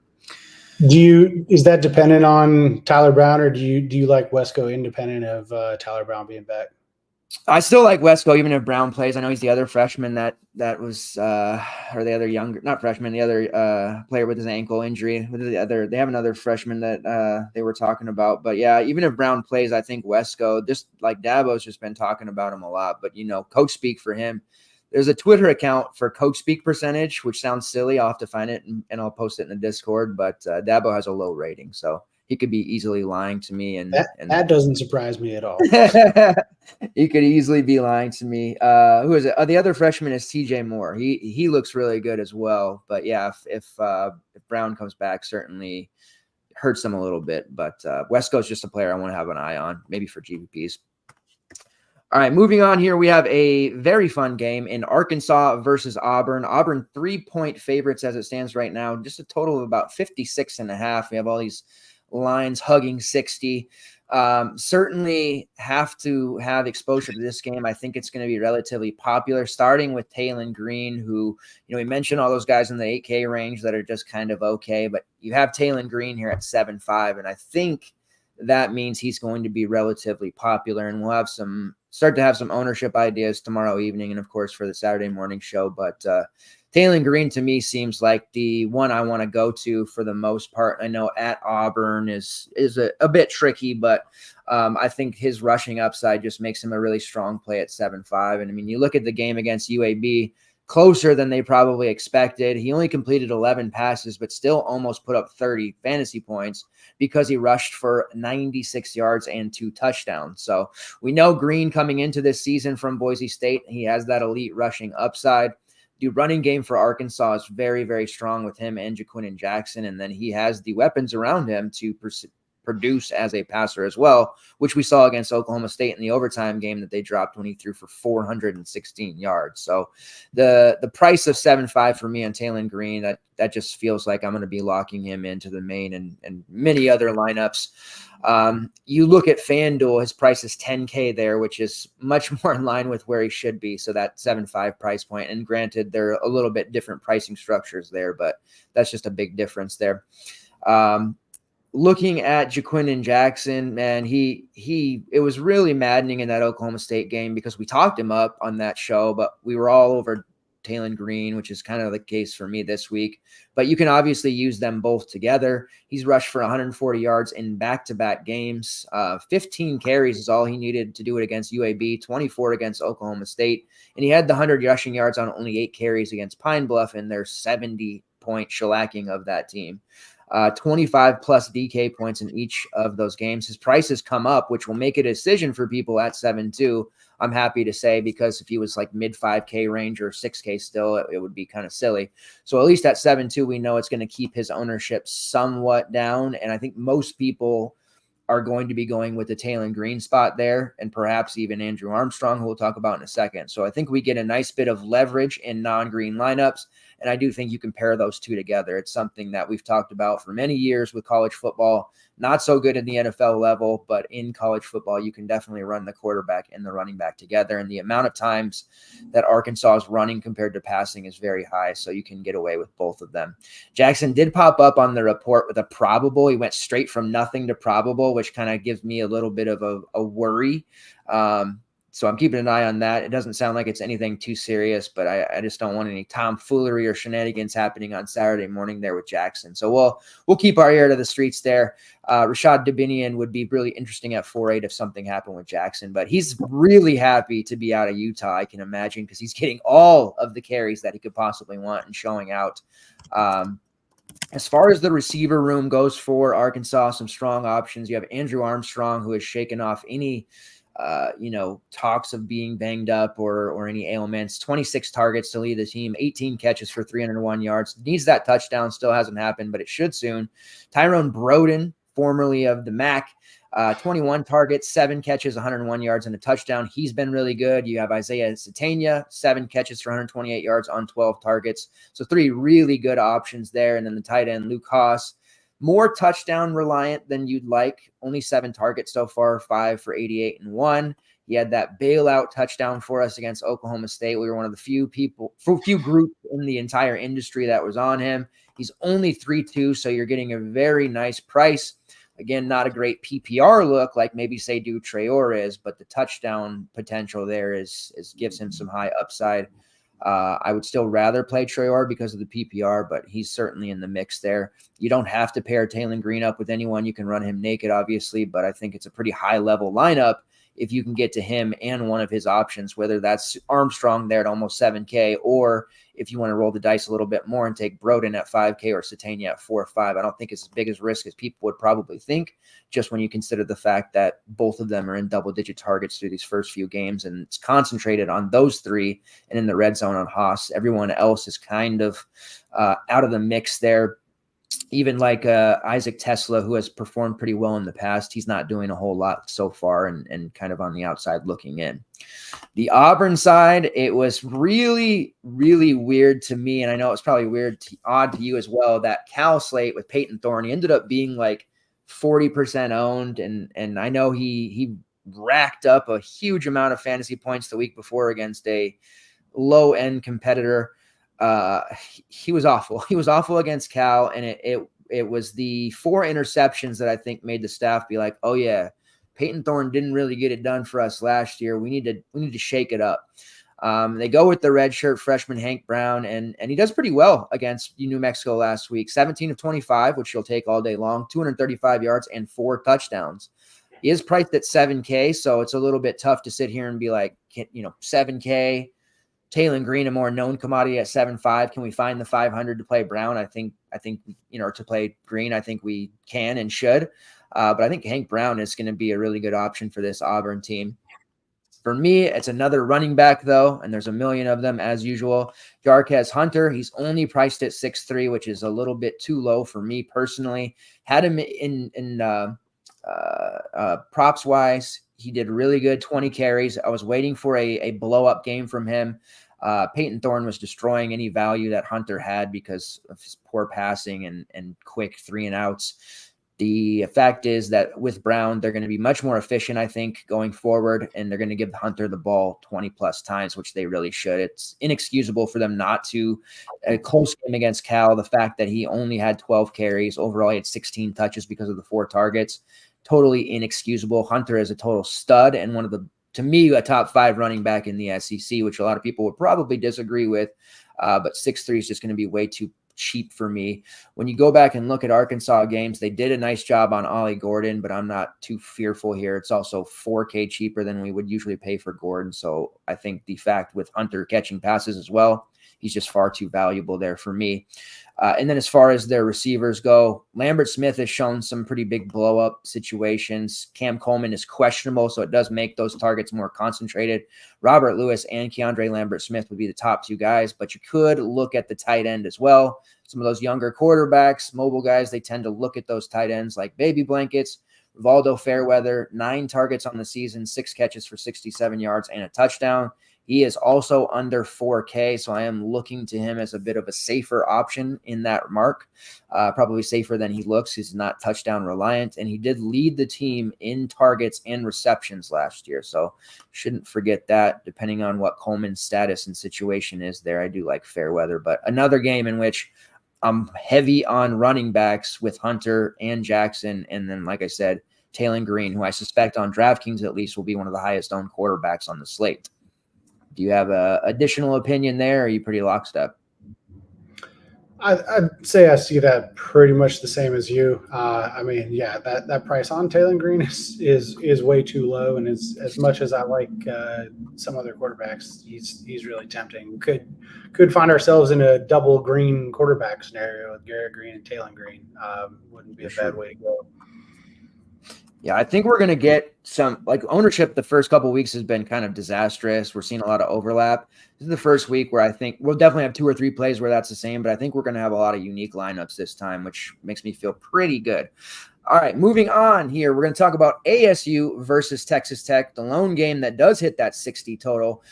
Is that dependent on Tyler Brown, or do you like Wesco independent of Tyler Brown being back? I still like Wesco, even if Brown plays. I know he's the other freshman that was, or the other younger, not freshman, the other player with his ankle injury. They have another freshman that they were talking about. But yeah, even if Brown plays, I think Wesco, just like Dabo's just been talking about him a lot. But coach speak for him. There's a Twitter account for coach speak percentage, which sounds silly. I'll have to find it and I'll post it in the Discord. But Dabo has a low rating, so he could be easily lying to me. And that doesn't surprise me at all. He could easily be lying to me. Who is it? The other freshman is TJ Moore. He looks really good as well. But yeah, if Brown comes back, certainly hurts them a little bit. But Wesco's just a player I want to have an eye on, maybe for GPPs. All right, moving on here, we have a very fun game in Arkansas versus Auburn. Auburn 3-point favorites as it stands right now, just a total of about 56.5. We have all these lines hugging 60. Certainly have to have exposure to this game. I think it's going to be relatively popular, starting with Jaylen Green, who, we mentioned all those guys in the 8K range that are just kind of okay, but you have Jaylen Green here at 7.5, and I think that means he's going to be relatively popular, and we'll have start to have some ownership ideas tomorrow evening and, of course, for the Saturday morning show. But Jaylen Green, to me, seems like the one I want to go to for the most part. I know at Auburn is a bit tricky, but I think his rushing upside just makes him a really strong play at 7.5. And, I mean, you look at the game against UAB, closer than they probably expected. He only completed 11 passes, but still almost put up 30 fantasy points because he rushed for 96 yards and 2 touchdowns. So we know Green coming into this season from Boise State, he has that elite rushing upside. The running game for Arkansas is very, very strong with him and Jaquin Jackson, and then he has the weapons around him to produce as a passer as well, which we saw against Oklahoma State in the overtime game that they dropped when he threw for 416 yards. So the price of 7.5 for me on Jaylen Green, that just feels like I'm going to be locking him into the main and many other lineups. You look at FanDuel, his price is 10K there, which is much more in line with where he should be. So that 7.5 price point, and granted, they're a little bit different pricing structures there, but that's just a big difference there. Looking at Jaquin Jackson, man, it was really maddening in that Oklahoma State game because we talked him up on that show, but we were all over Jaylen Green, which is kind of the case for me this week. But you can obviously use them both together. He's rushed for 140 yards in back-to-back games. 15 carries is all he needed to do it against UAB, 24 against Oklahoma State. And he had the 100 rushing yards on only 8 carries against Pine Bluff in their 70-point shellacking of that team. 25 plus DK points in each of those games. His price has come up, which will make a decision for people at 7.2. I'm happy to say, because if he was like mid 5K range or 6K still, it would be kind of silly. So at least at 7.2, we know it's going to keep his ownership somewhat down. And I think most people are going to be going with the Jaylen Green spot there, and perhaps even Andrew Armstrong, who we'll talk about in a second. So I think we get a nice bit of leverage in non-green lineups, and I do think you can pair those two together. It's something that we've talked about for many years with college football. Not so good in the NFL level, but in college football, you can definitely run the quarterback and the running back together. And the amount of times that Arkansas is running compared to passing is very high, so you can get away with both of them. Jackson did pop up on the report with a probable. He went straight from nothing to probable, which kind of gives me a little bit of a worry. So I'm keeping an eye on that. It doesn't sound like it's anything too serious, but I just don't want any tomfoolery or shenanigans happening on Saturday morning there with Jackson. So we'll keep our ear to the streets there. Rashad Dubinian would be really interesting at 4.8 if something happened with Jackson, but he's really happy to be out of Utah, I can imagine, because he's getting all of the carries that he could possibly want and showing out. As far as the receiver room goes for Arkansas, some strong options. You have Andrew Armstrong, who has shaken off any talks of being banged up or any ailments. 26 targets to lead the team, 18 catches for 301 yards. Needs that touchdown, still hasn't happened, but it should soon. Tyrone Broden, formerly of the MAC, 21 targets, 7 catches, 101 yards, and a touchdown. He's been really good. You have Isaiah Satania, 7 catches for 128 yards on 12 targets. So 3 really good options there. And then the tight end, Luke Haas, more touchdown reliant than you'd like. Only 7 targets so far, 5 for 88 and 1. He had that bailout touchdown for us against Oklahoma State. We were one of the few groups in the entire industry that was on him. He's only 3.2, so you're getting a very nice price. Again, not a great PPR look like maybe say Du Traore is, but the touchdown potential there is gives him some high upside. I would still rather play Traore because of the PPR, but he's certainly in the mix there. You don't have to pair Jaylen Green up with anyone. You can run him naked, obviously, but I think it's a pretty high-level lineup if you can get to him and one of his options, whether that's Armstrong there at almost 7K, or if you want to roll the dice a little bit more and take Broden at 5K or Satania at 4 or 5. I don't think it's as big as risk as people would probably think, just when you consider the fact that both of them are in double-digit targets through these first few games, and it's concentrated on those three and in the red zone on Haas. Everyone else is kind of out of the mix there. Even like Isaac Tesla, who has performed pretty well in the past, he's not doing a whole lot so far and kind of on the outside looking in. The Auburn side, it was really, really weird to me, and I know it's probably odd to you as well, that Cal slate with Peyton Thorne, he ended up being like 40% owned, and I know he racked up a huge amount of fantasy points the week before against a low-end competitor. He was awful. He was awful against Cal, and it was the 4 interceptions that I think made the staff be like, oh yeah, Peyton Thorne didn't really get it done for us last year. We need to shake it up. They go with the redshirt freshman Hank Brown, and he does pretty well against New Mexico last week. 17 of 25, which you'll take all day long, 235 yards and 4 touchdowns. He is priced at 7K, so it's a little bit tough to sit here and be like, 7K. Jaylen Green, a more known commodity at 7.5. Can we find the 500 to play Brown? I think to play Green, I think we can and should. But I think Hank Brown is going to be a really good option for this Auburn team. For me, it's another running back, though, and there's a million of them as usual. Jarquez Hunter, he's only priced at 6.3, which is a little bit too low for me personally. Had him in props-wise. He did really good, 20 carries. I was waiting for a blow-up game from him. Peyton Thorne was destroying any value that Hunter had because of his poor passing and quick 3-and-outs. The fact is that with Brown, they're going to be much more efficient, I think, going forward, and they're going to give Hunter the ball 20-plus times, which they really should. It's inexcusable for them not to. A close game against Cal, the fact that he only had 12 carries. Overall, he had 16 touches because of the 4 targets. Totally inexcusable. Hunter is a total stud and one of to me, a top 5 running back in the SEC, which a lot of people would probably disagree with. But 6.3 is just going to be way too cheap for me. When you go back and look at Arkansas games, they did a nice job on Ollie Gordon, but I'm not too fearful here. It's also 4K cheaper than we would usually pay for Gordon. So I think the fact with Hunter catching passes as well, he's just far too valuable there for me. And then as far as their receivers go, Lambert Smith has shown some pretty big blow-up situations. Cam Coleman is questionable, so it does make those targets more concentrated. Robert Lewis and Keandre Lambert Smith would be the top 2 guys, but you could look at the tight end as well. Some of those younger quarterbacks, mobile guys, they tend to look at those tight ends like baby blankets. Rivaldo Fairweather, 9 targets on the season, 6 catches for 67 yards and a touchdown. He is also under 4K, so I am looking to him as a bit of a safer option in that mark, probably safer than he looks. He's not touchdown reliant, and he did lead the team in targets and receptions last year, so shouldn't forget that. Depending on what Coleman's status and situation is there, I do like Fairweather, but another game in which I'm heavy on running backs with Hunter and Jackson, and then, like I said, Jaylen Green, who I suspect on DraftKings at least will be one of the highest owned quarterbacks on the slate. Do you have a additional opinion there, or are you pretty lockstep? I'd say I see that pretty much the same as you. I mean, yeah, that price on Jaylen Green is way too low, and as much as I like some other quarterbacks, he's really tempting. Could find ourselves in a double Green quarterback scenario with Garrett Green and Jaylen Green. Wouldn't be a bad way to go. Yeah, I think we're going to get some ownership. The first couple of weeks has been kind of disastrous. We're seeing a lot of overlap. This is the first week where I think we'll definitely have 2 or 3 plays where that's the same, but I think we're going to have a lot of unique lineups this time, which makes me feel pretty good. All right, moving on here. We're going to talk about ASU versus Texas Tech, the lone game that does hit that 60 total.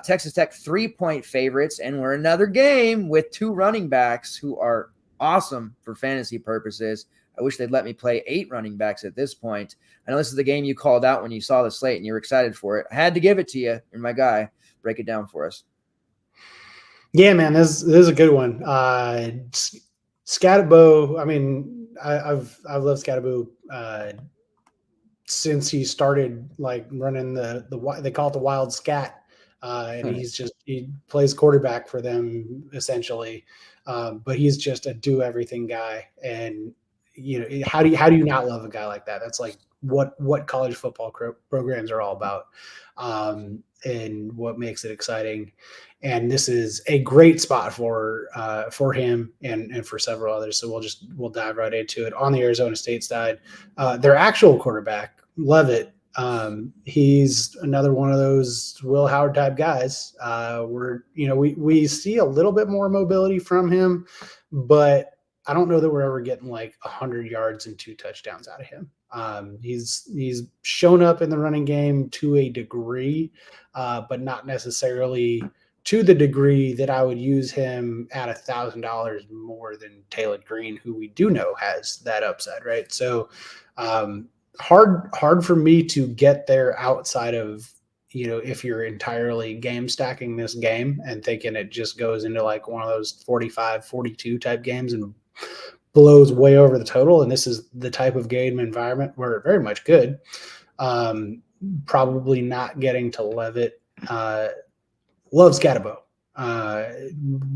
Texas Tech 3-point favorites, and we're another game with 2 running backs who are awesome for fantasy purposes. I wish they'd let me play 8 running backs at this point. I know this is the game you called out when you saw the slate and you were excited for it. I had to give it to you. You're my guy. Break it down for us. Yeah, man, this is a good one. Scatabo, I mean, I've loved Scatabo since he started running the they call it the wild scat. And he plays quarterback for them essentially. But he's just a do everything guy. And how do you not love a guy like that? That's like what college football programs are all about, and what makes it exciting. And this is a great spot for him and for several others. So we'll dive right into it. On the Arizona State side, their actual quarterback, Levitt, he's another one of those Will Howard type guys. We see a little bit more mobility from him, but I don't know that we're ever getting like 100 yards and 2 touchdowns out of him. He's shown up in the running game to a degree, but not necessarily to the degree that I would use him at $1,000 more than Taylor Green, who we do know has that upside, right? So hard for me to get there outside of, if you're entirely game stacking this game and thinking it just goes into like one of those 45, 42 type games and blows way over the total. And this is the type of game environment where it very much could. Probably not getting to Levitt. Love Scatabo.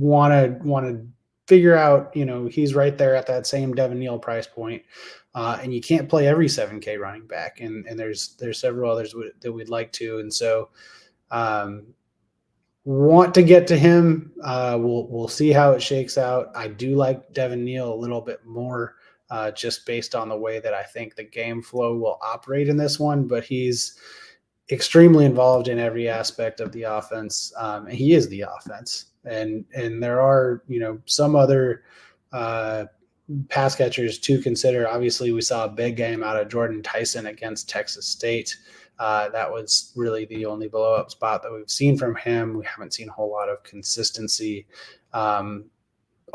Want to figure out, he's right there at that same Devin Neal price point. And you can't play every 7K running back. And there's several others that we'd like to. And so want to get to him. We'll see how it shakes out. I do like Devin Neal a little bit more, just based on the way that I think the game flow will operate in this one, but he's extremely involved in every aspect of the offense. And he is the offense. And there are, some other pass catchers to consider. Obviously, we saw a big game out of Jordan Tyson against Texas State. That was really the only blow-up spot that we've seen from him. We haven't seen a whole lot of consistency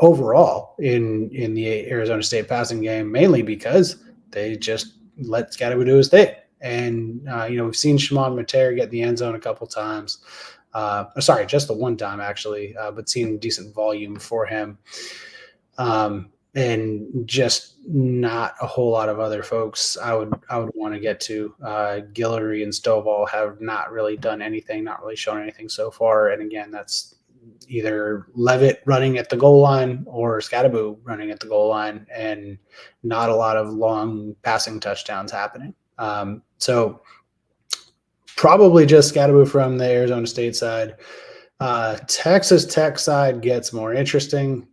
overall in the Arizona State passing game, mainly because they just let Scatterwood do his thing. And, we've seen Shimon Mater get in the end zone a couple times. Just the one time, actually, but seen decent volume for him. And just not a whole lot of other folks I would want to get to. Guillory and Stovall have not really done anything, not really shown anything so far. And again, that's either Levitt running at the goal line or Scatterbo running at the goal line, and not a lot of long passing touchdowns happening. So probably just Scatterbo from the Arizona State side. Texas Tech side gets more interesting.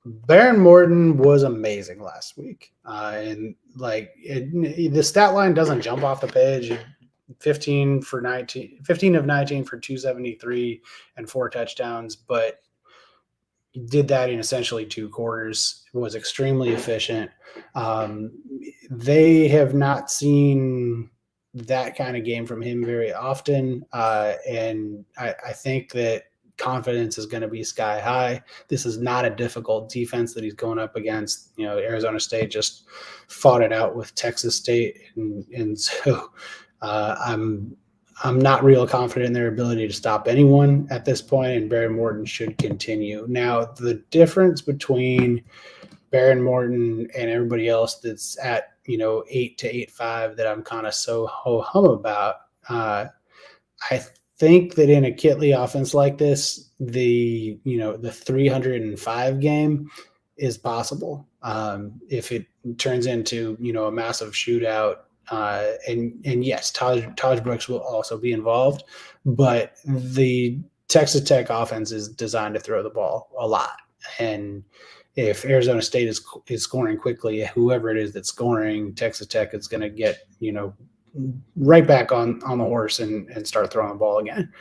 Baron Morton was amazing last week. And the stat line doesn't jump off the page. 15 of 19 for 273 and 4 touchdowns, but he did that in essentially 2 quarters. It was extremely efficient. They have not seen that kind of game from him very often. And I think that confidence is going to be sky high. This is not a difficult defense that he's going up against. Arizona State just fought it out with Texas State. And so I'm not real confident in their ability to stop anyone at this point, and Baron Morton should continue. Now, the difference between Baron Morton and everybody else that's at, 8 to 8.5 that I'm kind of so ho-hum about, I think that in a Kitley offense like this, the 305 game is possible. If it turns into, a massive shootout, and yes, Taj Brooks will also be involved, but the Texas Tech offense is designed to throw the ball a lot. And if Arizona State is scoring quickly, whoever it is that's scoring, Texas Tech is going to get, right back on the horse and start throwing the ball again.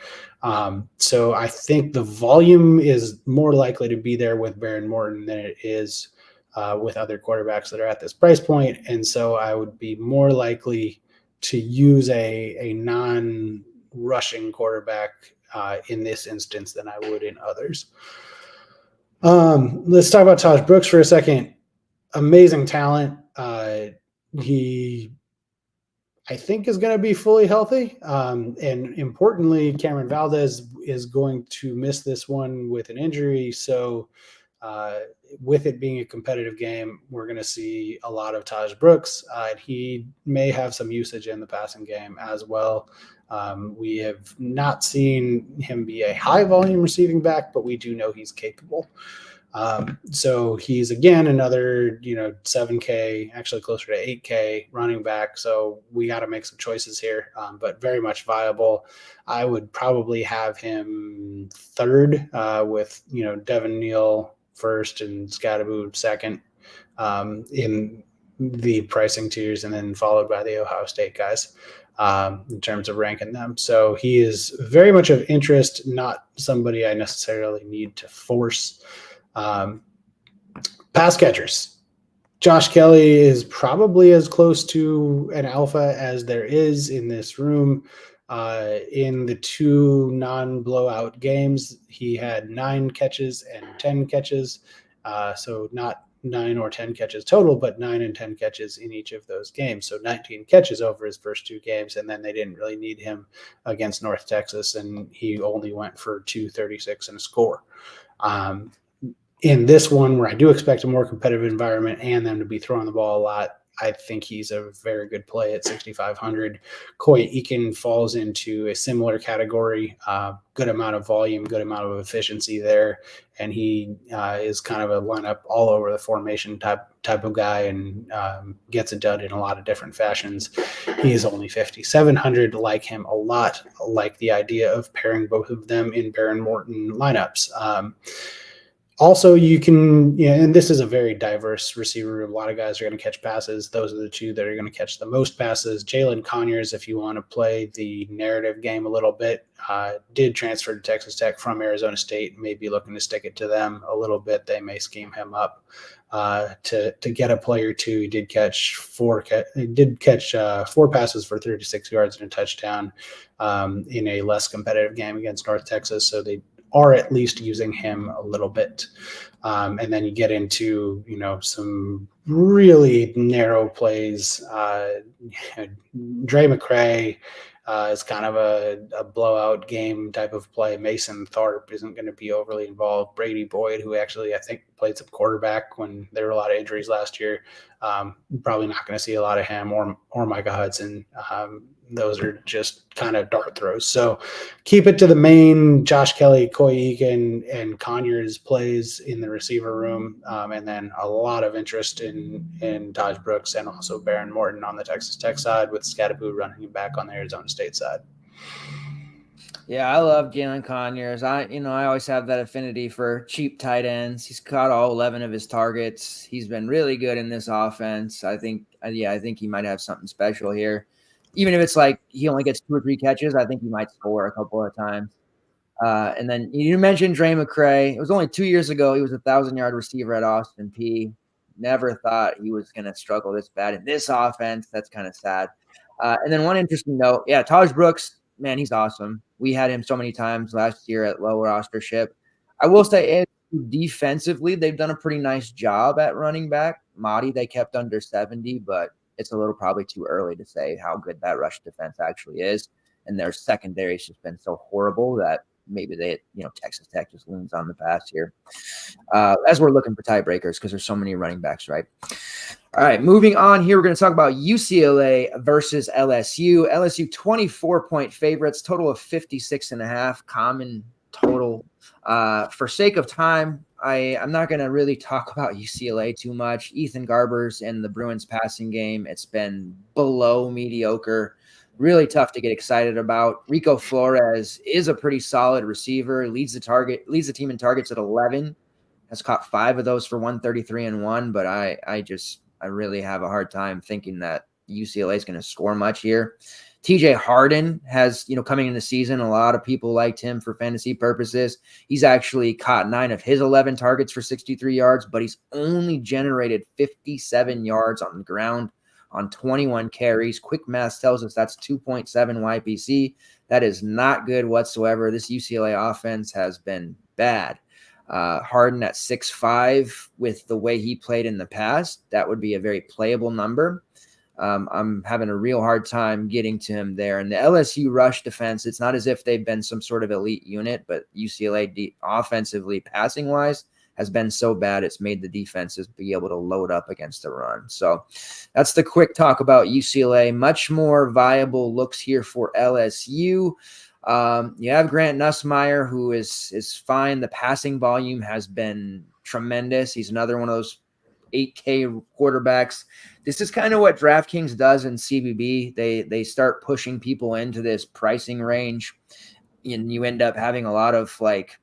So I think the volume is more likely to be there with Baron Morton than it is with other quarterbacks that are at this price point. And so I would be more likely to use a non-rushing quarterback in this instance than I would in others. Let's talk about Taj Brooks for a second. Amazing talent. He, I think, is going to be fully healthy. And importantly, Cameron Valdez is going to miss this one with an injury. So with it being a competitive game, we're going to see a lot of Taj Brooks. He may have some usage in the passing game as well. We have not seen him be a high volume receiving back, but we do know he's capable. So he's again another 7K, actually closer to 8K running back. So we got to make some choices here, but very much viable. I would probably have him third with Devin Neal first and Scatterboot second in the pricing tiers, and then followed by the Ohio State guys in terms of ranking them. So he is very much of interest, not somebody I necessarily need to force. Pass catchers. Josh Kelly is probably as close to an alpha as there is in this room. In the 2 non-blowout games, he had 9 catches and 10 catches. So not 9 or 10 catches total, but 9 and 10 catches in each of those games. So 19 catches over his first 2 games, and then they didn't really need him against North Texas, and he only went for 236 and a score. In this one, where I do expect a more competitive environment and them to be throwing the ball a lot, I think he's a very good play at 6,500. Coy Eakin falls into a similar category, good amount of volume, good amount of efficiency there, and he is kind of a lineup all over the formation type of guy, and gets it done in a lot of different fashions. He is only 5,700. Like him a lot, like the idea of pairing both of them in Baron Morton lineups. Also, you can, and this is a very diverse receiver room. A lot of guys are going to catch passes. Those are the 2 that are going to catch the most passes. Jaylen Conor, if you want to play the narrative game a little bit, did transfer to Texas Tech from Arizona State. May be looking to stick it to them a little bit. They may scheme him up to get a play or 2. He did catch 4 passes for 36 yards and a touchdown in a less competitive game against North Texas. So they are at least using him a little bit. And then you get into, some really narrow plays. Dre McCray is kind of a blowout game type of play. Mason Tharp isn't going to be overly involved. Brady Boyd, who actually I think played some quarterback when there were a lot of injuries last year, probably not going to see a lot of him or Micah Hudson. Those are just kind of dart throws. So keep it to the main Josh Kelly, Coy Eakin, and Conyers plays in the receiver room. And then a lot of interest in Taj Brooks and also Baron Morton on the Texas Tech side, with Scatterboot running back on the Arizona State side. Yeah, I love Jaylen Conor. I always have that affinity for cheap tight ends. He's caught all 11 of his targets. He's been really good in this offense. I think he might have something special here. Even if it's like he only gets 2 or 3 catches, I think he might score a couple of times. And then you mentioned Dre McCray. It was only 2 years ago. He was a 1,000-yard receiver at Austin Peay. Never thought he was going to struggle this bad in this offense. That's kind of sad. And then one interesting note, Taj Brooks, man, he's awesome. We had him so many times last year at low rostership. I will say defensively, they've done a pretty nice job at running back. Mahdi, they kept under 70, but it's a little probably too early to say how good that rush defense actually is. And their secondary has just been so horrible that maybe Texas Tech just leans on the pass here. As we're looking for tiebreakers, because there's so many running backs, right? All right, moving on here, we're going to talk about UCLA versus LSU. LSU 24-point favorites, total of 56.5, common total. For sake of time, I'm not going to really talk about UCLA too much. Ethan Garbers and the Bruins passing game, it's been below mediocre. Really tough to get excited about. Rico Flores is a pretty solid receiver, leads the team in targets at 11, has caught 5 of those for 133 and 1, but I really have a hard time thinking that UCLA is going to score much here. TJ Harden has, coming into the season, a lot of people liked him for fantasy purposes. He's actually caught 9 of his 11 targets for 63 yards, but he's only generated 57 yards on the ground on 21 carries. Quick math tells us that's 2.7 YPC. That is not good whatsoever. This UCLA offense has been bad. Harden at 6'5", with the way he played in the past, that would be a very playable number. I'm having a real hard time getting to him there. And the LSU rush defense, it's not as if they've been some sort of elite unit, but UCLA offensively, passing-wise, has been so bad it's made the defenses be able to load up against the run. So that's the quick talk about UCLA. Much more viable looks here for LSU. You have Grant Nussmeier, who is fine. The passing volume has been tremendous. He's another one of those 8K quarterbacks. This is kind of what DraftKings does in CBB. They start pushing people into this pricing range, and you end up having a lot of like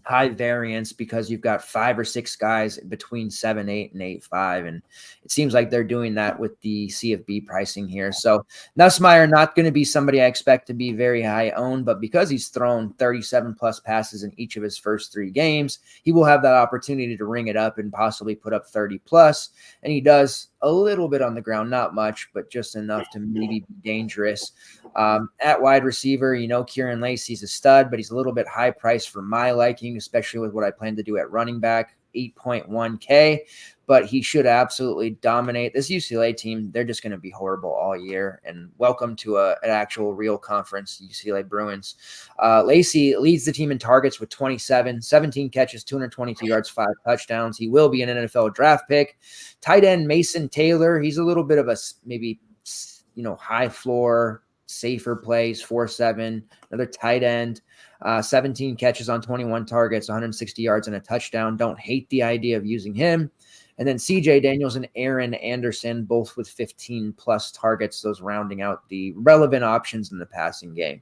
high variance because you've got 5 or 6 guys between 7-8 and 8-5, and it seems like they're doing that with the CFB pricing here. So Nussmeier not going to be somebody I expect to be very high owned, but because he's thrown 37 plus passes in each of his first 3 games, he will have that opportunity to ring it up and possibly put up 30 plus, and he does a little bit on the ground, not much, but just enough to maybe be dangerous. At wide receiver, Kieran Lacey's a stud, but he's a little bit high priced for my liking, especially with what I plan to do at running back, 8.1K, but he should absolutely dominate. This UCLA team, they're just going to be horrible all year, and welcome to an actual real conference, UCLA Bruins. Lacey leads the team in targets with 27, 17 catches, 222 yards, 5 touchdowns. He will be an NFL draft pick. Tight end Mason Taylor, he's a little bit of a maybe, high floor, safer plays, 4.7, another tight end, 17 catches on 21 targets, 160 yards and a touchdown. Don't hate the idea of using him. And then CJ Daniels and Aaron Anderson, both with 15 plus targets, those rounding out the relevant options in the passing game.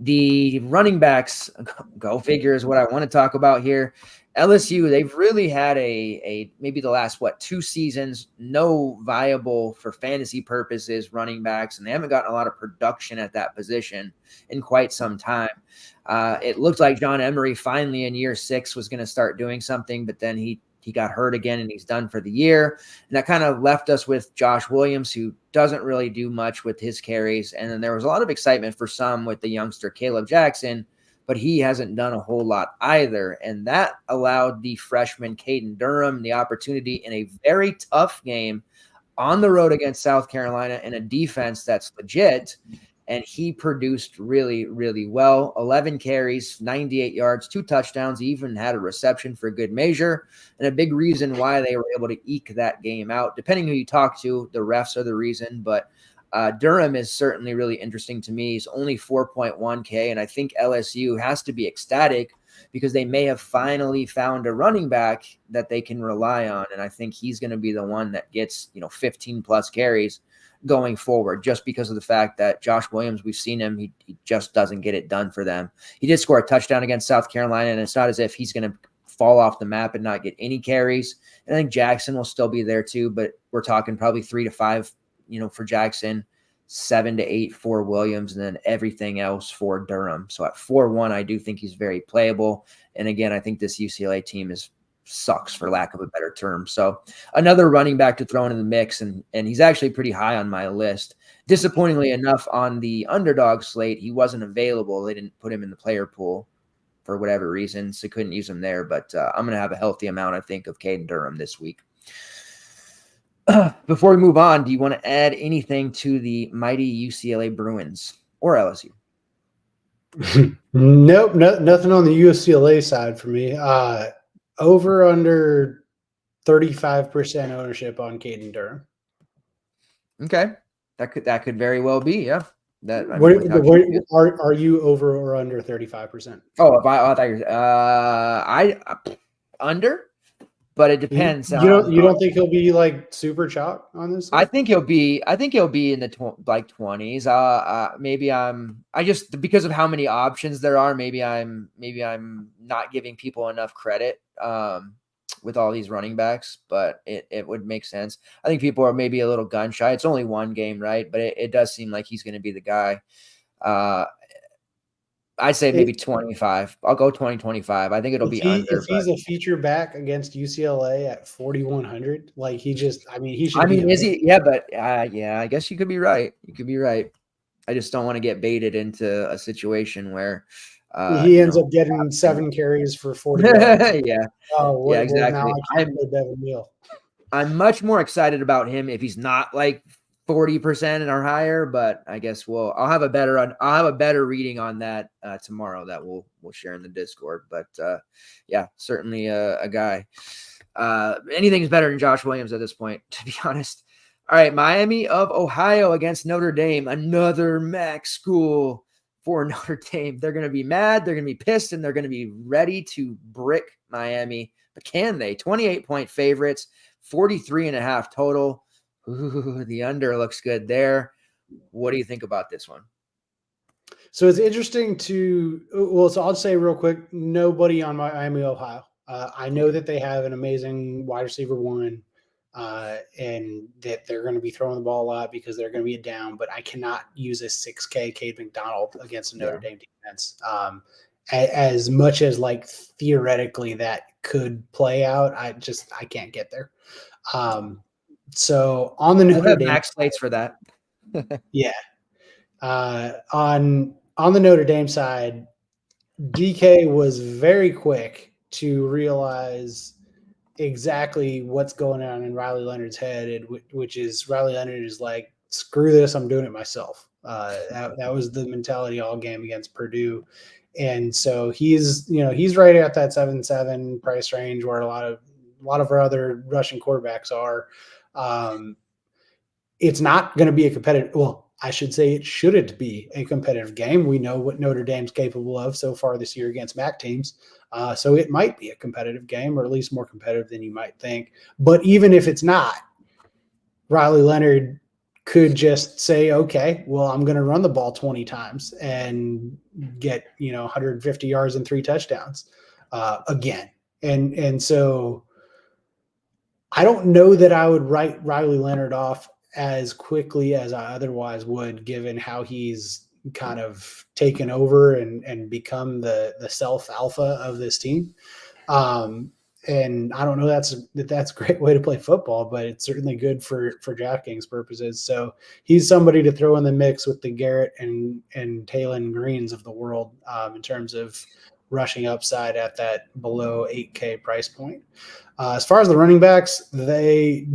The running backs, go figure, is what I want to talk about here. LSU, they've really had a maybe the last 2 seasons, no viable for fantasy purposes running backs, and they haven't gotten a lot of production at that position in quite some time. It looked like John Emery finally in year 6 was going to start doing something, but then he got hurt again and he's done for the year. And that kind of left us with Josh Williams, who doesn't really do much with his carries. And then there was a lot of excitement for some with the youngster Caleb Jackson, but he hasn't done a whole lot either. And that allowed the freshman Caden Durham the opportunity in a very tough game on the road against South Carolina in a defense that's legit. And he produced really, really well. 11 carries, 98 yards, 2 touchdowns. He even had a reception for good measure. And a big reason why they were able to eke that game out. Depending who you talk to, the refs are the reason. But Durham is certainly really interesting to me. He's only 4.1K, and I think LSU has to be ecstatic because they may have finally found a running back that they can rely on. And I think he's going to be the one that gets 15 plus carries going forward, just because of the fact that Josh Williams, we've seen him, he just doesn't get it done for them. He did score a touchdown against South Carolina, and it's not as if he's going to fall off the map and not get any carries. And I think Jackson will still be there too, but we're talking probably 3 to 5, for Jackson, 7 to 8 for Williams, and then everything else for Durham. So at 4-1, I do think he's very playable. And again, I think this UCLA team sucks, for lack of a better term. So another running back to throw into the mix, and he's actually pretty high on my list. Disappointingly enough, on the Underdog slate, he wasn't available. They didn't put him in the player pool for whatever reason, so couldn't use him there. But I'm going to have a healthy amount, I think, of Caden Durham this week. Before we move on, do you want to add anything to the mighty UCLA Bruins or LSU? Nope, nothing on the UCLA side for me. Over under 35% ownership on Caden Durham. Okay, that could very well be, yeah. Are you over or under 35%? Oh, I thought you were, I under, but it depends. You don't think he'll be like super chalk on this? I think he'll be in the 20s. Maybe I just, because of how many options there are, maybe I'm not giving people enough credit with all these running backs, but it would make sense. I think people are maybe a little gun shy. It's only one game, right? But it does seem like he's going to be the guy. I'd say maybe 25. I'll go 20-25. I think it'll be under. If he's a feature back against UCLA at 4,100, like he should. Is he? Yeah, but I guess you could be right. You could be right. I just don't want to get baited into a situation where he ends up getting 7 carries for 40 yards. Yeah. Oh, yeah, exactly. I'm much more excited about him if he's not like 40% or higher, but I guess I'll have a better reading on that tomorrow that we'll share in the Discord. But yeah, certainly a guy. Anything's better than Josh Williams at this point, to be honest. All right, Miami of Ohio against Notre Dame, another MAC school, for Notre Dame. They're going to be mad, they're going to be pissed, and they're going to be ready to brick Miami. But can they? 28-point favorites, 43.5 total. Ooh, the under looks good there. What do you think about this one? So it's interesting so I'll say real quick, nobody on Miami, Ohio. I know that they have an amazing wide receiver one, and that they're going to be throwing the ball a lot because they're going to be down, but I cannot use a 6K Cade McDonald against a Notre Dame defense. As much as like theoretically that could play out, I can't get there. So on the Notre Dame max slates for that. Yeah. On the Notre Dame side, DK was very quick to realize exactly what's going on in Riley Leonard's head, which is Riley Leonard is like, screw this, I'm doing it myself. That was the mentality all game against Purdue. And so he's right at that 7-7 price range where a lot of our other Russian quarterbacks are. It's not going to be a competitive. Well, I should say it shouldn't be a competitive game. We know what Notre Dame's capable of so far this year against MAC teams. So it might be a competitive game, or at least more competitive than you might think. But even if it's not, Riley Leonard could just say, okay, well, I'm going to run the ball 20 times and get, 150 yards and 3 touchdowns again. And so I don't know that I would write Riley Leonard off as quickly as I otherwise would, given how he's kind of taken over and become the self alpha of this team. And I don't know that's a great way to play football, but it's certainly good for DraftKings purposes. So he's somebody to throw in the mix with the Garrett and Taylon Greens of the world in terms of rushing upside at that below 8K price point. As far as the running backs, they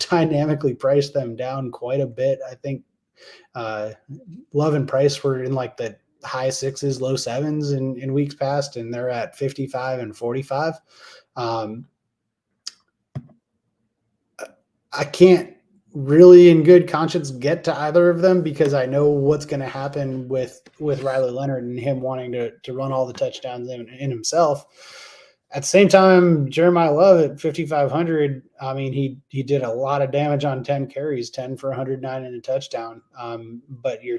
dynamically priced them down quite a bit. I think Love and Price were in like the high 6s, low 7s in weeks past, and they're at 55 and 45. I can't really in good conscience get to either of them because I know what's going to happen with Riley Leonard and him wanting to run all the touchdowns in himself. At the same time, Jeremiah Love at 5,500, I mean, he did a lot of damage on 10 carries, 10 for 109 and a touchdown. But you're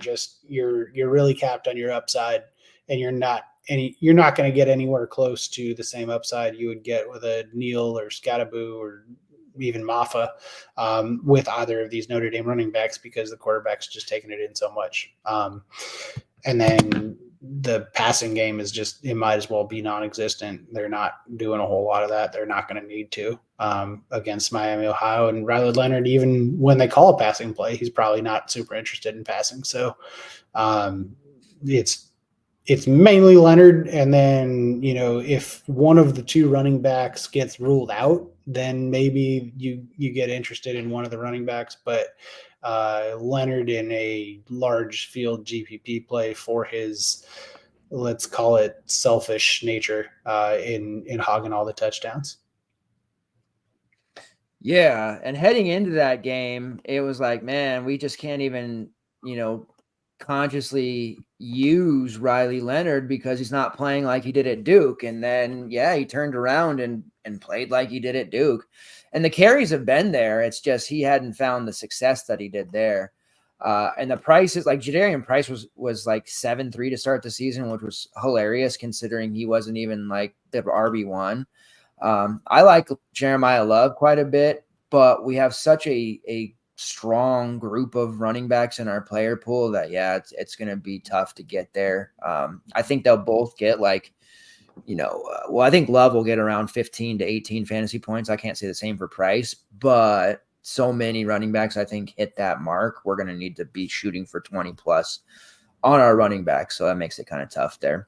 really capped on your upside, and you're not going to get anywhere close to the same upside you would get with a Neal or Scattaboo or even Maffa with either of these Notre Dame running backs, because the quarterback's just taking it in so much. And then the passing game is just, it might as well be non-existent. They're not doing a whole lot of that. They're not going to need to against Miami, Ohio. And Riley Leonard, even when they call a passing play, he's probably not super interested in passing. So it's mainly Leonard. And then, if one of the two running backs gets ruled out, then maybe you get interested in one of the running backs. But Leonard in a large field GPP play for his, let's call it, selfish nature in hogging all the touchdowns. Yeah, and heading into that game, it was like, man, we just can't even, consciously use Riley Leonard because he's not playing like he did at Duke. And then, he turned around and played like he did at Duke. And the carries have been there. It's just he hadn't found the success that he did there. And the prices, like Jadarian Price was like 7.3 to start the season, which was hilarious considering he wasn't even like the RB1. I like Jeremiah Love quite a bit, but we have such a strong group of running backs in our player pool that, it's going to be tough to get there. I think they'll both get like, I think Love will get around 15 to 18 fantasy points. I can't say the same for Price, but so many running backs, I think, hit that mark. We're going to need to be shooting for 20 plus on our running backs. So that makes it kind of tough there.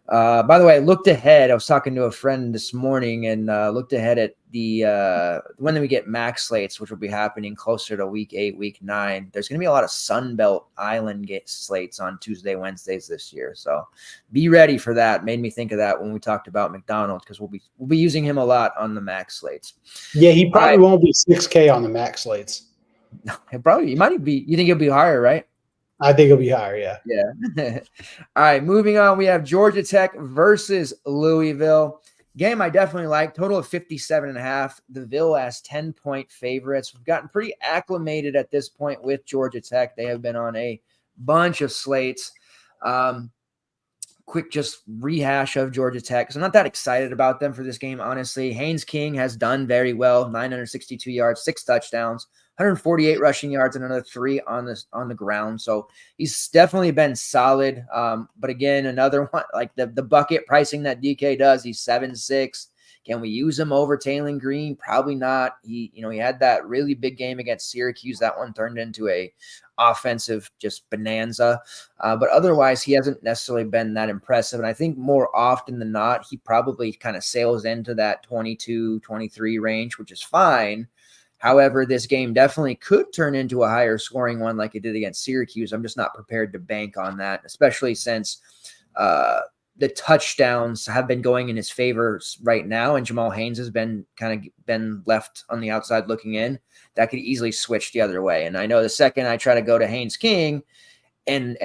By the way, I looked ahead. I was talking to a friend this morning and looked ahead at the when we get max slates, which will be happening closer to week 8, week 9. There's going to be a lot of Sunbelt Island slates on Tuesday, Wednesdays this year. So be ready for that. Made me think of that when we talked about McDonald, because we'll be using him a lot on the max slates. Yeah, he probably won't be 6K on the max slates. No, he might be. You think he'll be higher, right? I think it'll be higher. Yeah. Yeah. All right, moving on. We have Georgia Tech versus Louisville. Game I definitely like. Total of 57.5. The Ville as 10-point favorites. We've gotten pretty acclimated at this point with Georgia Tech. They have been on a bunch of slates. Quick just rehash of Georgia Tech. So I'm not that excited about them for this game, honestly. Haynes King has done very well, 962 yards, 6 touchdowns, 148 rushing yards, and another 3 on the ground. So he's definitely been solid. But again, another one, like the bucket pricing that DK does, he's 7-6. Can we use him over Jaylen Green? Probably not. He had that really big game against Syracuse. That one turned into a offensive just bonanza. But otherwise, he hasn't necessarily been that impressive. And I think more often than not, he probably kind of sails into that 22, 23 range, which is fine. However, this game definitely could turn into a higher scoring one like it did against Syracuse. I'm just not prepared to bank on that, especially since the touchdowns have been going in his favor right now, and Jamal Haynes has been left on the outside looking in. That could easily switch the other way. And I know the second I try to go to Haynes King and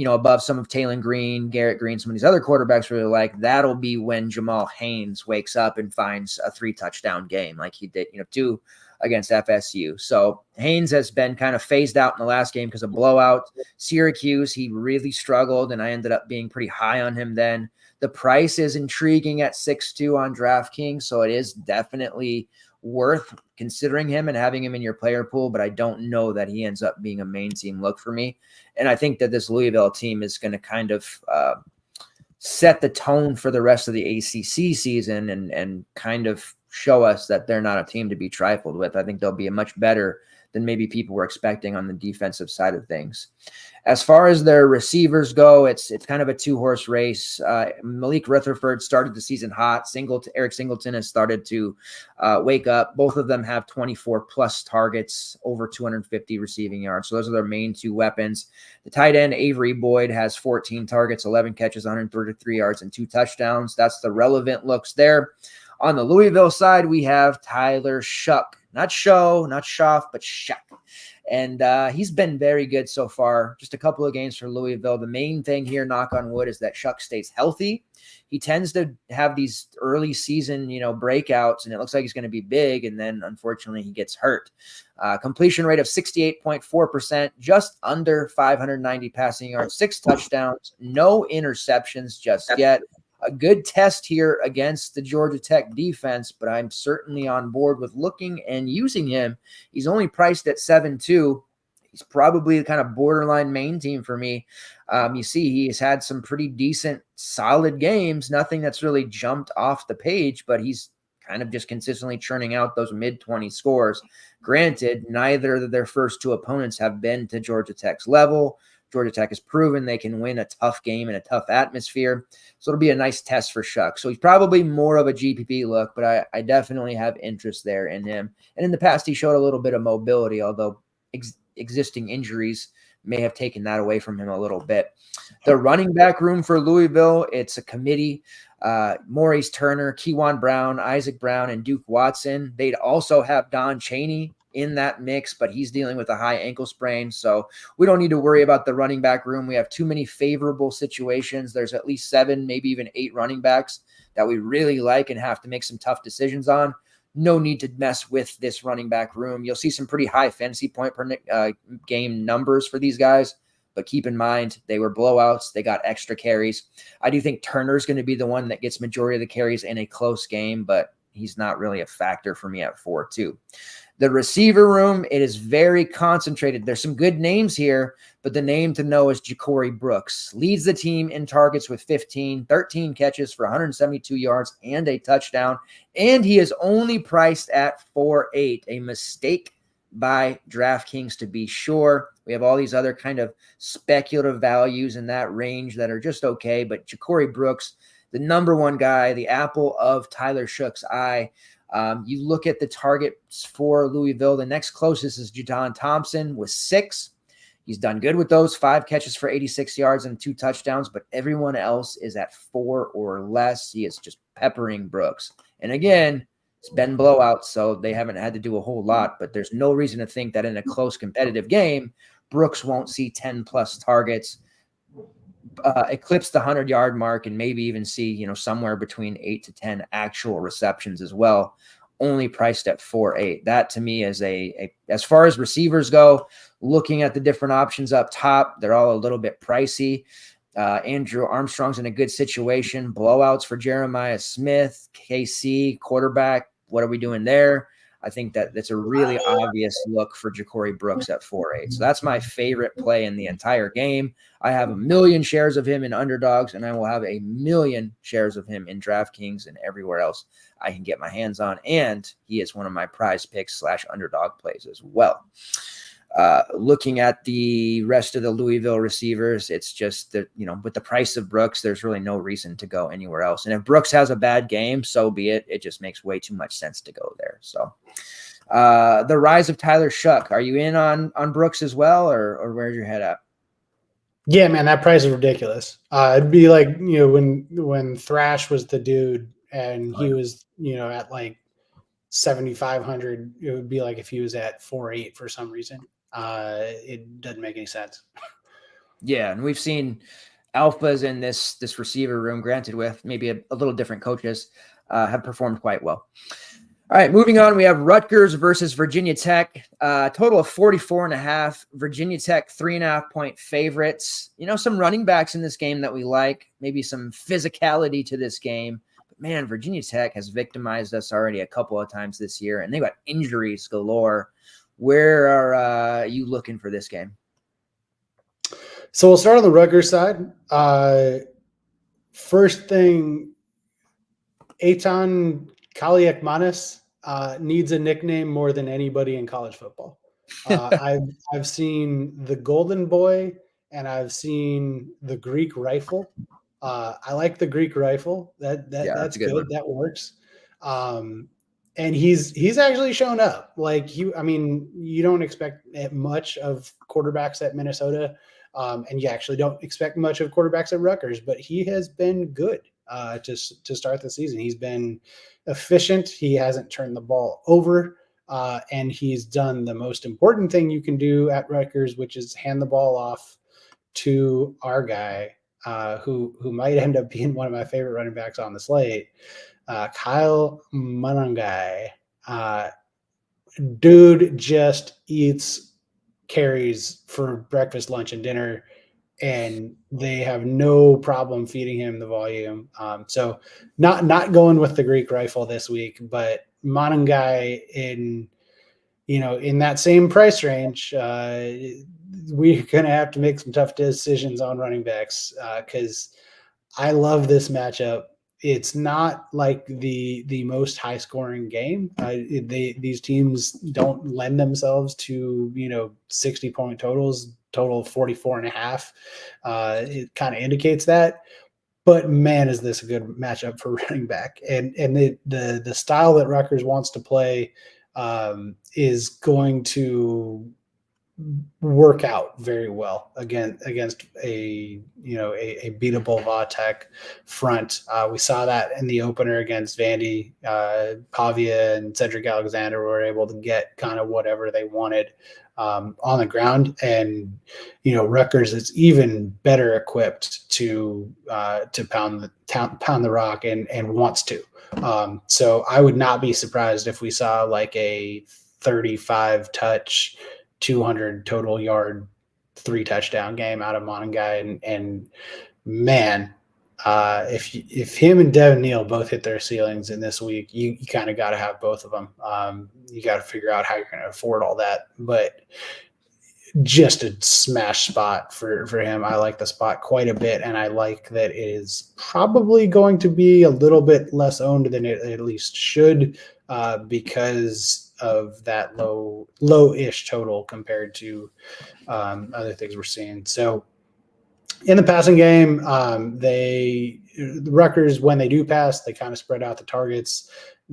above some of Jaylen Green, Garrett Green, some of these other quarterbacks really like, that'll be when Jamal Haynes wakes up and finds a 3-touchdown game like he did, 2 against FSU. So Haynes has been kind of phased out in the last game because of blowout. Syracuse, he really struggled, and I ended up being pretty high on him then. The price is intriguing at 6.2 on DraftKings, so it is definitely worth considering him and having him in your player pool, but I don't know that he ends up being a main team look for me. And I think that this Louisville team is going to kind of set the tone for the rest of the ACC season and kind of show us that they're not a team to be trifled with. I think they'll be a much better than maybe people were expecting on the defensive side of things. As far as their receivers go, it's kind of a 2-horse race. Malik Rutherford started the season hot. Eric Singleton has started to wake up. Both of them have 24-plus targets, over 250 receiving yards. So those are their main 2 weapons. The tight end, Avery Boyd, has 14 targets, 11 catches, 133 yards, and 2 touchdowns. That's the relevant looks there. On the Louisville side, we have Tyler Shuck. Not Schaff, but Shuck. And he's been very good so far. Just a couple of games for Louisville. The main thing here, knock on wood, is that Shuck stays healthy. He tends to have these early season, breakouts, and it looks like he's going to be big, and then unfortunately he gets hurt. Completion rate of 68.4%, just under 590 passing yards, 6 touchdowns, no interceptions just yet. A good test here against the Georgia Tech defense, but I'm certainly on board with looking and using him. He's only priced at 7.2. He's probably the kind of borderline main team for me. You see, he has had some pretty decent, solid games. Nothing that's really jumped off the page, but he's kind of just consistently churning out those mid-20 scores. Granted, neither of their first 2 opponents have been to Georgia Tech's level. Georgia Tech has proven they can win a tough game in a tough atmosphere. So it'll be a nice test for Shuck. So he's probably more of a GPP look, but I definitely have interest there in him. And in the past, he showed a little bit of mobility, although existing injuries may have taken that away from him a little bit. The running back room for Louisville, it's a committee. Maurice Turner, Kewan Brown, Isaac Brown, and Duke Watson. They'd also have Don Chaney in that mix, but he's dealing with a high ankle sprain. So we don't need to worry about the running back room. We have too many favorable situations. There's at least 7, maybe even 8 running backs that we really like and have to make some tough decisions on. No need to mess with this running back room. You'll see some pretty high fantasy point per game numbers for these guys, but keep in mind, they were blowouts. They got extra carries. I do think Turner's going to be the one that gets majority of the carries in a close game, but he's not really a factor for me at 4.2. The receiver room, it is very concentrated. There's some good names here, but the name to know is Ja'Cory Brooks. Leads the team in targets with 13 catches for 172 yards and a touchdown, and he is only priced at 4.8, a mistake by DraftKings to be sure. We have all these other kind of speculative values in that range that are just okay, but Ja'Cory Brooks, the number one guy, the apple of Tyler Shuck's eye. You look at the targets for Louisville. The next closest is Jadon Thompson with 6. He's done good with those, 5 catches for 86 yards and 2 touchdowns, but everyone else is at 4 or less. He is just peppering Brooks. And again, it's been blowouts, so they haven't had to do a whole lot, but there's no reason to think that in a close competitive game, Brooks won't see 10 plus targets, eclipse the 100-yard mark, and maybe even see, somewhere between 8 to 10 actual receptions as well, only priced at 4.8. That to me is as far as receivers go, looking at the different options up top, they're all a little bit pricey. Andrew Armstrong's in a good situation. Blowouts for Jeremiah Smith, KC, quarterback. What are we doing there? I think that's a really obvious look for Ja'Cory Brooks at 4.8. So that's my favorite play in the entire game. I have 1 million shares of him in Underdogs, and I will have 1 million shares of him in DraftKings and everywhere else I can get my hands on. And he is one of my PrizePicks / Underdog plays as well. Looking at the rest of the Louisville receivers, it's just that, with the price of Brooks, there's really no reason to go anywhere else. And if Brooks has a bad game, so be it. It just makes way too much sense to go there. So the rise of Tyler Shuck, are you in on Brooks as well, or where's your head at? Yeah, man, that price is ridiculous. It'd be like, when Thrash was the dude and he was, at like 7,500, it would be like if he was at 4.8 for some reason. It doesn't make any sense. Yeah, and we've seen alphas in this receiver room, granted with maybe a little different coaches, have performed quite well. All right, moving on, we have Rutgers versus Virginia Tech. Total of 44.5. Virginia Tech 3.5-point favorites. Some running backs in this game that we like, maybe some physicality to this game. But man, Virginia Tech has victimized us already a couple of times this year, and they got injuries galore. Where are you looking for this game? So we'll start on the Rutgers side. First thing, Eitan Kaliakmanis needs a nickname more than anybody in college football. I've seen the Golden Boy and I've seen the Greek Rifle. I like the Greek Rifle. That's good. One. That works. And he's actually shown up. Like you don't expect much of quarterbacks at Minnesota, and you actually don't expect much of quarterbacks at Rutgers. But he has been good to start the season. He's been efficient. He hasn't turned the ball over, and he's done the most important thing you can do at Rutgers, which is hand the ball off to our guy, who might end up being one of my favorite running backs on the slate. Kyle Monangai. Dude just eats carries for breakfast, lunch, and dinner, and they have no problem feeding him the volume. So not going with the Greek Rifle this week, but Monangai in that same price range, we're going to have to make some tough decisions on running backs because I love this matchup. It's not like the most high scoring game. These teams don't lend themselves to 60-point totals. Total 44.5. It kind of indicates that. But man, is this a good matchup for running back? And the style that Rutgers wants to play is going to work out very well against a beatable Va-Tech front. We saw that in the opener against Vandy. Pavia and Cedric Alexander were able to get kind of whatever they wanted on the ground, and Rutgers is even better equipped to pound the rock and wants to. So I would not be surprised if we saw like a 35 touch, 200 total yard, 3 touchdown game out of Monangai. And man, if him and Devin Neal both hit their ceilings in this week, you kind of got to have both of them. You got to figure out how you're going to afford all that, but just a smash spot for him. I like the spot quite a bit, and I like that it is probably going to be a little bit less owned than it at least should, because of that low-ish total compared to other things we're seeing. So in the passing game, the Rutgers, when they do pass, they kind of spread out the targets.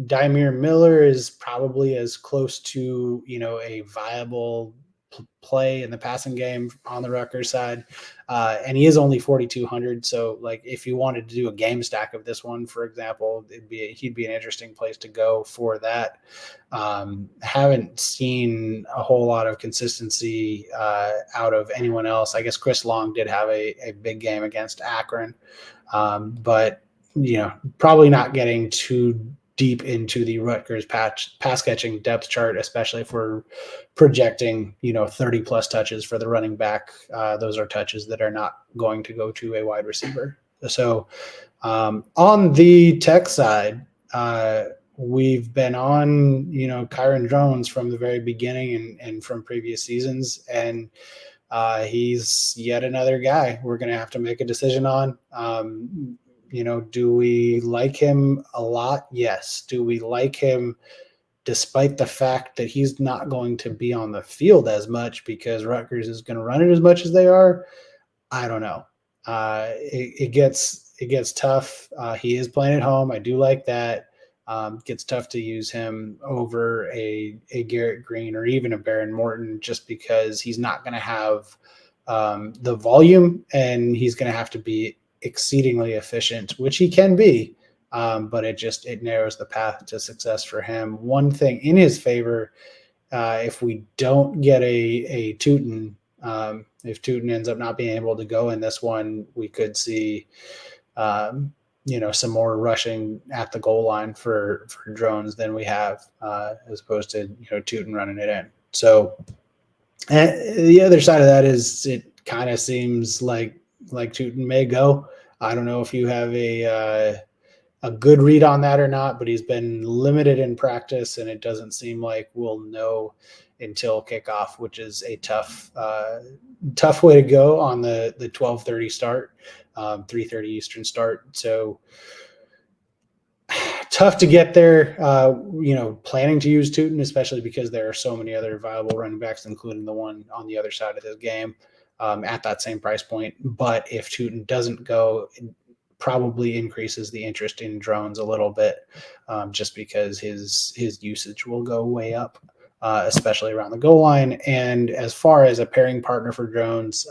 Dymere Miller is probably as close to a viable play in the passing game on the Rutgers side. And he is only 4,200. So like if you wanted to do a game stack of this one, for example, he'd be an interesting place to go for that. Haven't seen a whole lot of consistency out of anyone else. I guess Chris Long did have a big game against Akron, but probably not getting too deep into the Rutgers pass catching depth chart, especially if we're projecting 30 plus touches for the running back. Those are touches that are not going to go to a wide receiver. So on the Tech side, we've been on Kyron Drones from the very beginning and from previous seasons, and he's yet another guy we're going to have to make a decision on. Do we like him a lot? Yes. Do we like him despite the fact that he's not going to be on the field as much because Rutgers is going to run it as much as they are? I don't know. It gets tough. He is playing at home. I do like that. Gets tough to use him over a Garrett Green or even a Baron Morton just because he's not going to have the volume, and he's going to have to be exceedingly efficient, which he can be, but it narrows the path to success for him. One thing in his favor, if we don't get a Tootin, if Tootin ends up not being able to go in this one, we could see some more rushing at the goal line for Drones than we have, as opposed to Tootin running it in. So the other side of that is it kind of seems like Tootin may go. I don't know if you have a good read on that or not, but he's been limited in practice, and it doesn't seem like we'll know until kickoff, which is a tough way to go on the 12:30 start, 3:30 Eastern start. So tough to get there, planning to use Tootin, especially because there are so many other viable running backs, including the one on the other side of this game. At that same price point. But if Tootin doesn't go, it probably increases the interest in Drones a little bit, just because his usage will go way up, especially around the goal line. And as far as a pairing partner for Drones,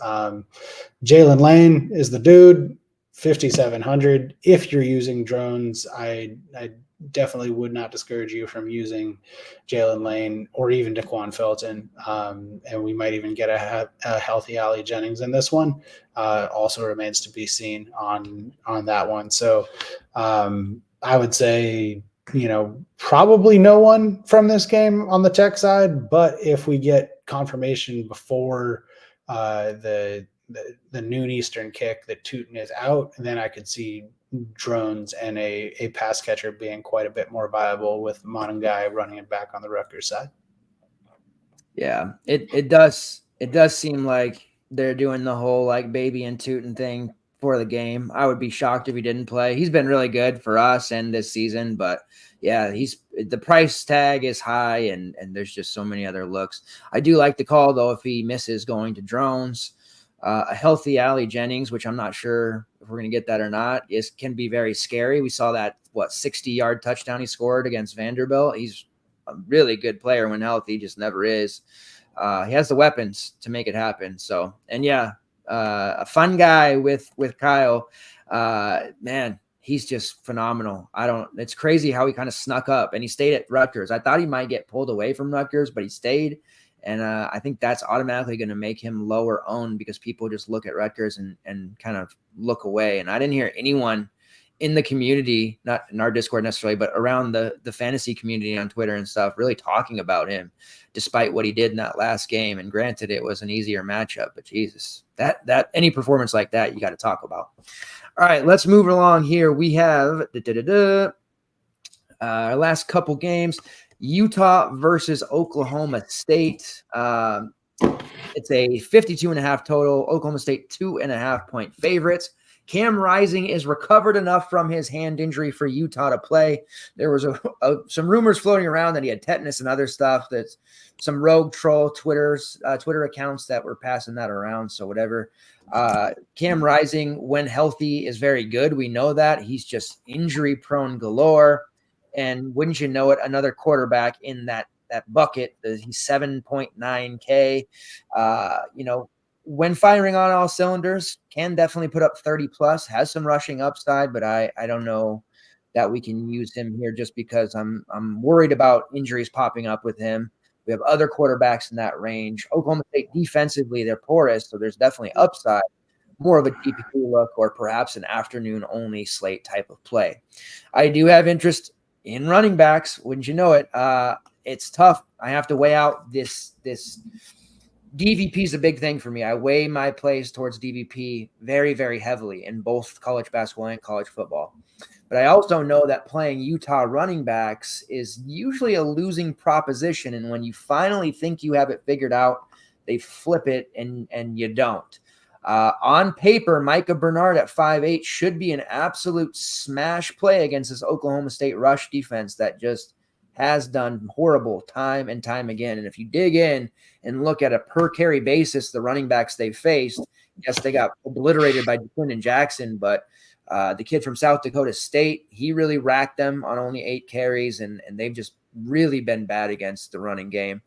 Jaylen Lane is the dude, 5,700. If you're using Drones, I definitely would not discourage you from using Jaylen Lane or even Daquan Felton. And we might even get a healthy Ali Jennings in this one. Also remains to be seen on that one. So I would say, probably no one from this game on the Tech side, but if we get confirmation before the noon Eastern kick that Tootin is out, then I could see Drones and a pass catcher being quite a bit more viable with Monangai running it back on the Rutgers side. Yeah, it does seem like they're doing the whole like baby and Tootin thing for the game. I would be shocked if he didn't play. He's been really good for us and this season, but yeah, the price tag is high and there's just so many other looks. I do like the call though if he misses going to Drones. A healthy Ali Jennings, which I'm not sure if we're going to get that or not, can be very scary. We saw that 60-yard touchdown he scored against Vanderbilt. He's a really good player when healthy, he just never is. He has the weapons to make it happen. So, and yeah, a fun guy with Kyle. Man, he's just phenomenal. It's crazy how he kind of snuck up and he stayed at Rutgers. I thought he might get pulled away from Rutgers, but he stayed. And I think that's automatically going to make him lower owned because people just look at Rutgers and kind of look away. And I didn't hear anyone in the community, not in our Discord necessarily, but around the fantasy community on Twitter and stuff, really talking about him despite what he did in that last game. And granted, it was an easier matchup, but Jesus, that any performance like that, you got to talk about. All right, let's move along here. We have our last couple games. Utah versus Oklahoma State. It's a 52.5 total. Oklahoma State 2.5-point favorites. Cam Rising is recovered enough from his hand injury for Utah to play. There was some rumors floating around that he had tetanus and other stuff. That's some rogue troll Twitter accounts that were passing that around. So whatever. Cam Rising, when healthy, is very good. We know that. He's just injury prone galore. And wouldn't you know it, another quarterback in that bucket. He's 7.9K. When firing on all cylinders, can definitely put up 30 plus, has some rushing upside, but I don't know that we can use him here just because I'm worried about injuries popping up with him. We have other quarterbacks in that range. Oklahoma State defensively, they're porous, so there's definitely upside, more of a DPP look or perhaps an afternoon only slate type of play. I do have interest in running backs. Wouldn't you know it? It's tough. I have to weigh out this DVP is a big thing for me. I weigh my plays towards DVP very, very heavily in both college basketball and college football. But I also know that playing Utah running backs is usually a losing proposition. And when you finally think you have it figured out, they flip it and you don't. On paper, Micah Bernard at 5'8" should be an absolute smash play against this Oklahoma State rush defense that just has done horrible time and time again. And if you dig in and look at a per carry basis, the running backs they've faced, yes, they got obliterated by Quinton Jackson, but the kid from South Dakota State, he really racked them on only 8 carries, and they've just really been bad against the running game.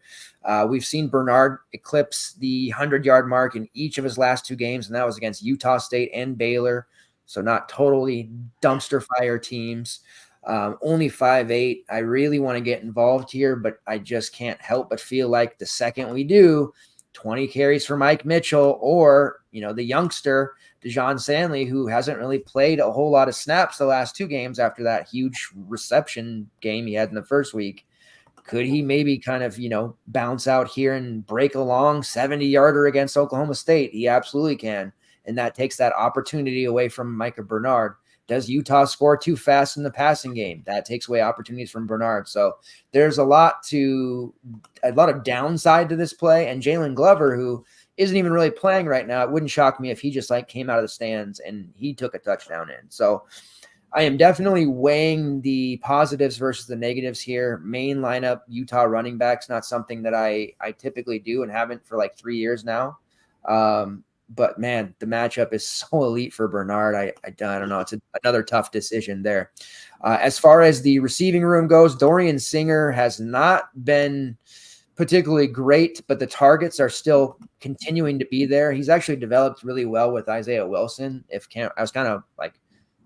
We've seen Bernard eclipse the 100-yard mark in each of his last 2 games, and that was against Utah State and Baylor, so not totally dumpster fire teams. Only 5'8". I really want to get involved here, but I just can't help but feel like the second we do, 20 carries for Mike Mitchell or, the youngster Dejon Sandley, who hasn't really played a whole lot of snaps the last 2 games after that huge reception game he had in the first week. Could he maybe kind of, bounce out here and break a long 70-yarder against Oklahoma State? He absolutely can. And that takes that opportunity away from Micah Bernard. Does Utah score too fast in the passing game? That takes away opportunities from Bernard. So there's a lot of downside to this play. And Jalen Glover, who isn't even really playing right now, it wouldn't shock me if he just came out of the stands and he took a touchdown in. So I am definitely weighing the positives versus the negatives here. Main lineup, Utah running backs, not something that I typically do and haven't for 3 years now. But man, the matchup is so elite for Bernard. I don't know. It's another tough decision there. As far as the receiving room goes, Dorian Singer has not been particularly great, but the targets are still continuing to be there. He's actually developed really well with Isaiah Wilson. I was kind of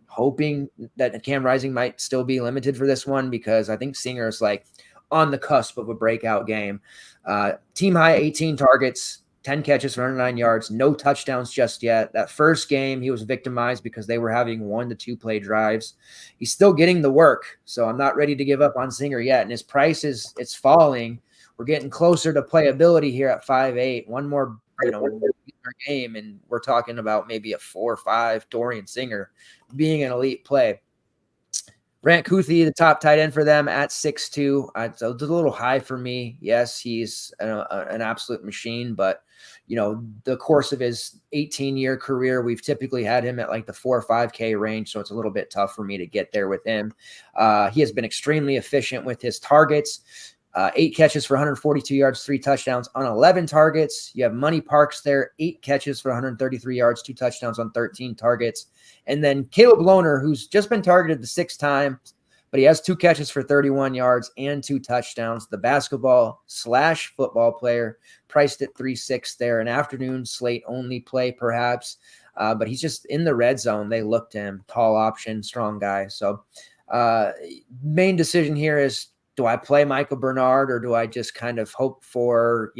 hoping that Cam Rising might still be limited for this one because I think Singer is on the cusp of a breakout game. Team high 18 targets, 10 catches for 109 yards, no touchdowns just yet. That first game, he was victimized because they were having 1 to 2 play drives. He's still getting the work, so I'm not ready to give up on Singer yet. And his price it's falling. We're getting closer to playability here at 5'8". One more, game, and we're talking about maybe a 4-5 Dorian Singer being an elite play. Brant Kuthi, the top tight end for them at 6'2". It's a little high for me. Yes, he's an absolute machine, but the course of his 18-year career, we've typically had him at the 4 or 5K range, so it's a little bit tough for me to get there with him. He has been extremely efficient with his targets. 8 catches for 142 yards, 3 touchdowns on 11 targets. You have Money Parks there, 8 catches for 133 yards, 2 touchdowns on 13 targets. And then Caleb Lohner, who's just been targeted the 6th time, but he has 2 catches for 31 yards and 2 touchdowns. The basketball/football player priced at 3.6 there, an afternoon slate only play perhaps. But he's just in the red zone. They looked to him, tall option, strong guy. So main decision here is, do I play Michael Bernard or do I just kind of hope for,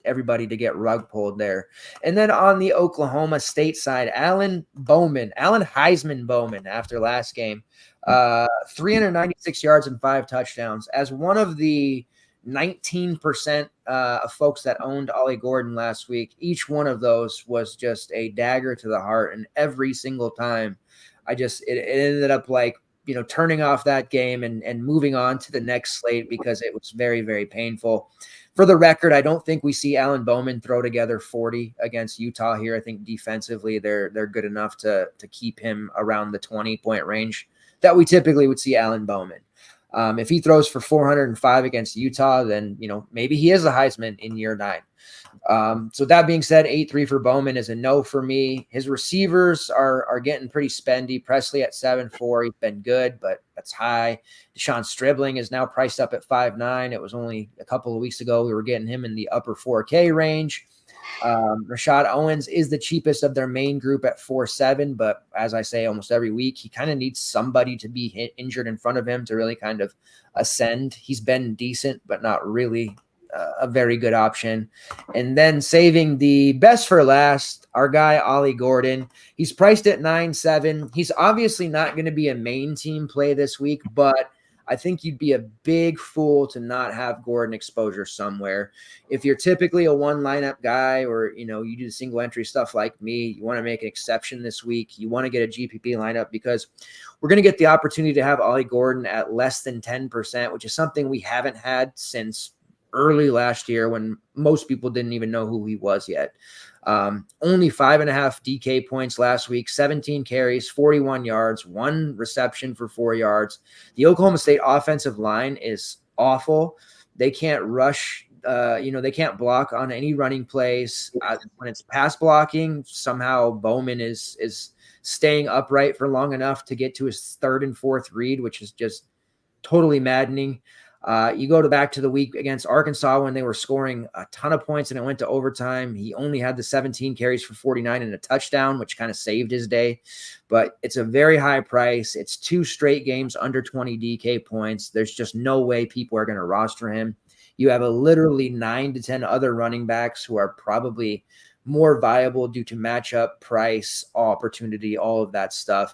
everybody to get rug pulled there? And then on the Oklahoma State side, Allen Heisman Bowman after last game, 396 yards and 5 touchdowns. As one of the 19% of folks that owned Ollie Gordon last week, each one of those was just a dagger to the heart. And every single time it ended up turning off that game and moving on to the next slate because it was very, very painful. For the record, I don't think we see Allen Bowman throw together 40 against Utah here. I think defensively they're good enough to keep him around the 20-point range that we typically would see Allen Bowman. If he throws for 405 against Utah, then maybe he is a Heisman in year 9. So that being said, 8-3 for Bowman is a no for me. His receivers are getting pretty spendy. Presley at 7-4, he's been good, but that's high. Deshaun Stribling is now priced up at 5-9. It was only a couple of weeks ago we were getting him in the upper 4K range. Rashad Owens is the cheapest of their main group at 4-7, but as I say almost every week, he kind of needs somebody to be injured in front of him to really kind of ascend. He's been decent, but not really a very good option. And then saving the best for last, our guy Ollie Gordon. He's priced at 9-7. He's obviously not going to be a main team play this week, but I think you'd be a big fool to not have Gordon exposure somewhere. If you're typically a one lineup guy, or you do the single entry stuff like me, you want to make an exception this week. You want to get a GPP lineup because we're going to get the opportunity to have Ollie Gordon at less than 10%, which is something we haven't had since early last year when most people didn't even know who he was yet. Only 5.5 DK points last week, 17 carries, 41 yards, 1 reception for 4 yards. The Oklahoma State offensive line is awful. They can't rush. They can't block on any running plays. When it's pass blocking, somehow Bowman is staying upright for long enough to get to his 3rd and 4th read, which is just totally maddening. You go back to the week against Arkansas when they were scoring a ton of points and it went to overtime. He only had the 17 carries for 49 and a touchdown, which kind of saved his day. But it's a very high price. It's 2 straight games under 20 DK points. There's just no way people are going to roster him. You have literally 9 to 10 other running backs who are probably more viable due to matchup, price, opportunity, all of that stuff.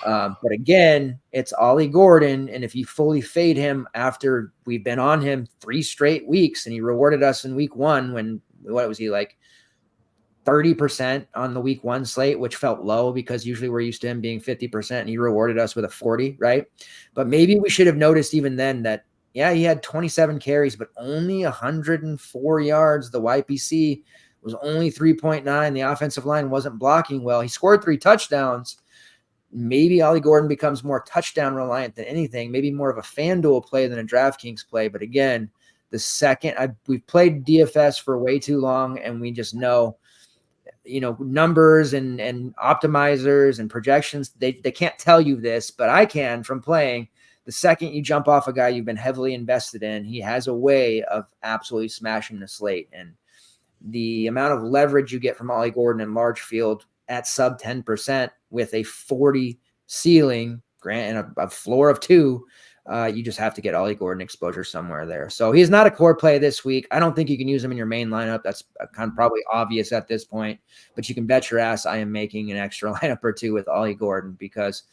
But again, it's Ollie Gordon. And if you fully fade him after we've been on him 3 straight weeks and he rewarded us in week 1 when, what was he like 30% on the week 1 slate, which felt low because usually we're used to him being 50% and he rewarded us with a 40, right? But maybe we should have noticed even then that, yeah, he had 27 carries, but only 104 yards. The YPC was only 3.9. The offensive line wasn't blocking well. He scored 3 touchdowns. Maybe Ollie Gordon becomes more touchdown reliant than anything, maybe more of a FanDuel play than a DraftKings play. But again, the second we've played DFS for way too long, and we just know, numbers and optimizers and projections, they can't tell you this, but I can from playing. The second you jump off a guy you've been heavily invested in, he has a way of absolutely smashing the slate. And the amount of leverage you get from Ollie Gordon in large field at sub 10% with a 40 ceiling, grant, and a floor of 2, you just have to get Ollie Gordon exposure somewhere there. So he's not a core play this week. I don't think you can use him in your main lineup. That's kind of probably obvious at this point, but you can bet your ass I am making an extra lineup or 2 with Ollie Gordon because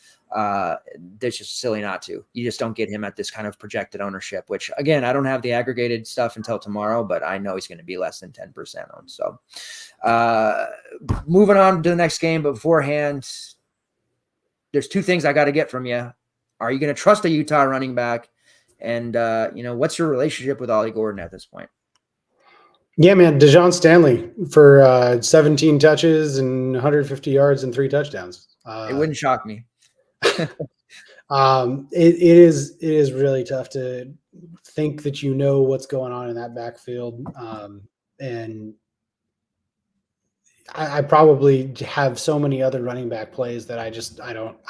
it's just silly not to. You just don't get him at this kind of projected ownership, which again, I don't have the aggregated stuff until tomorrow, but I know he's going to be less than 10% on. So moving on to the next game, but beforehand, there's 2 things I got to get from you. Are you going to trust a Utah running back? And, what's your relationship with Ollie Gordon at this point? Yeah, man, Dejon Stanley for 17 touches and 150 yards and 3 touchdowns. It wouldn't shock me. It is really tough to think that what's going on in that backfield. And I probably have so many other running back plays that I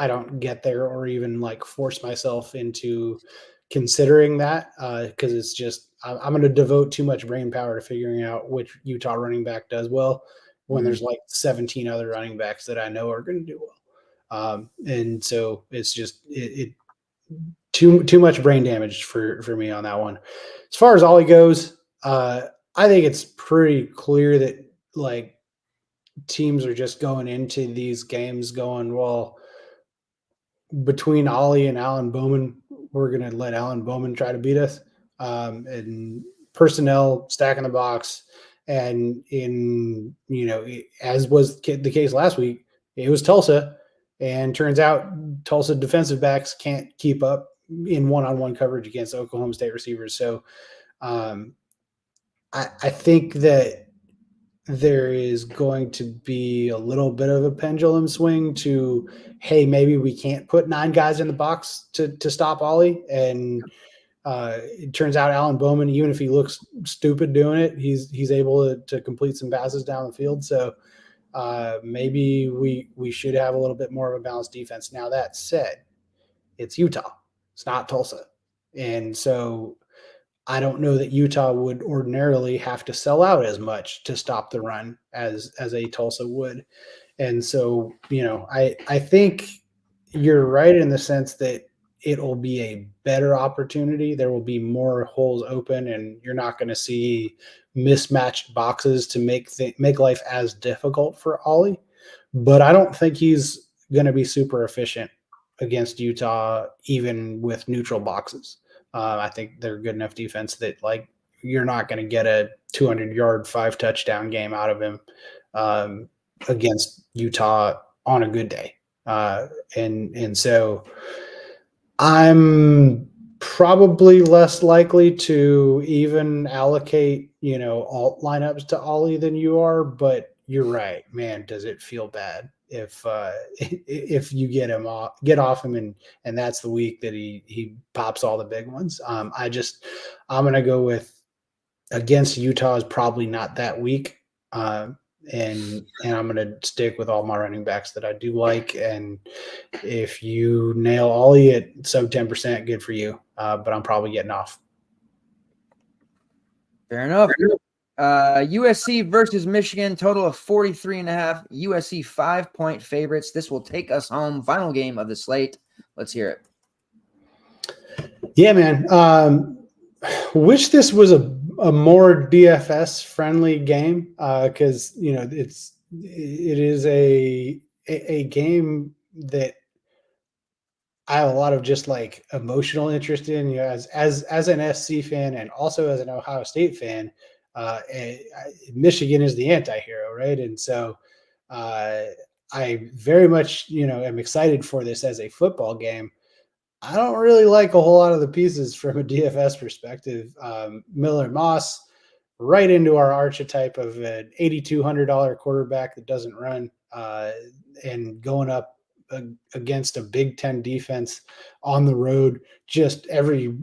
don't get there or even like force myself into considering that because it's just I'm going to devote too much brain power to figuring out which Utah running back does well when there's like 17 other running backs that I know are going to do well. And so it's just too much brain damage for me on that one. As far as Ollie goes, I think it's pretty clear that like teams are just going into these games going, well, between Ollie and Alan Bowman, we're going to let Alan Bowman try to beat us. And personnel stacking the box. And as was the case last week, it was Tulsa. And turns out Tulsa defensive backs can't keep up in one-on-one coverage against Oklahoma State receivers. So I think that there is going to be a little bit of a pendulum swing to, hey, maybe we can't put 9 guys in the box to stop Ollie. And It turns out Alan Bowman, even if he looks stupid doing it, he's able to complete some passes down the field. So maybe we should have a little bit more of a balanced defense. Now, that said, it's Utah. It's not Tulsa. And so I don't know that Utah would ordinarily have to sell out as much to stop the run as a Tulsa would. And so, I think you're right in the sense that it'll be a better opportunity. There will be more holes open, and you're not going to see mismatched boxes to make life as difficult for Ollie. But I don't think he's going to be super efficient against Utah, even with neutral boxes. I think they're good enough defense that you're not going to get a 200-yard 5-touchdown game out of him against Utah on a good day. And so I'm probably less likely to even allocate, alt lineups to Ollie than you are, but you're right, man. Does it feel bad if you get off him and that's the week that he pops all the big ones? I'm going to go with against Utah is probably not that weak. And I'm going to stick with all my running backs that I do like. And if you nail Ollie at sub 10%, good for you. But I'm probably getting off. Fair enough. USC versus Michigan, total of 43.5. USC 5-point favorites. This will take us home. Final game of the slate. Let's hear it. Yeah, man. Wish this was a more DFS friendly game because it is a game that I have a lot of just emotional interest in. As an SC fan and also as an Ohio State fan, Michigan is the anti-hero, right? And so I very much am excited for this as a football game. I don't really like a whole lot of the pieces from a DFS perspective. Miller Moss, right into our archetype of an $8,200 quarterback that doesn't run, and going up against a Big Ten defense on the road. Just every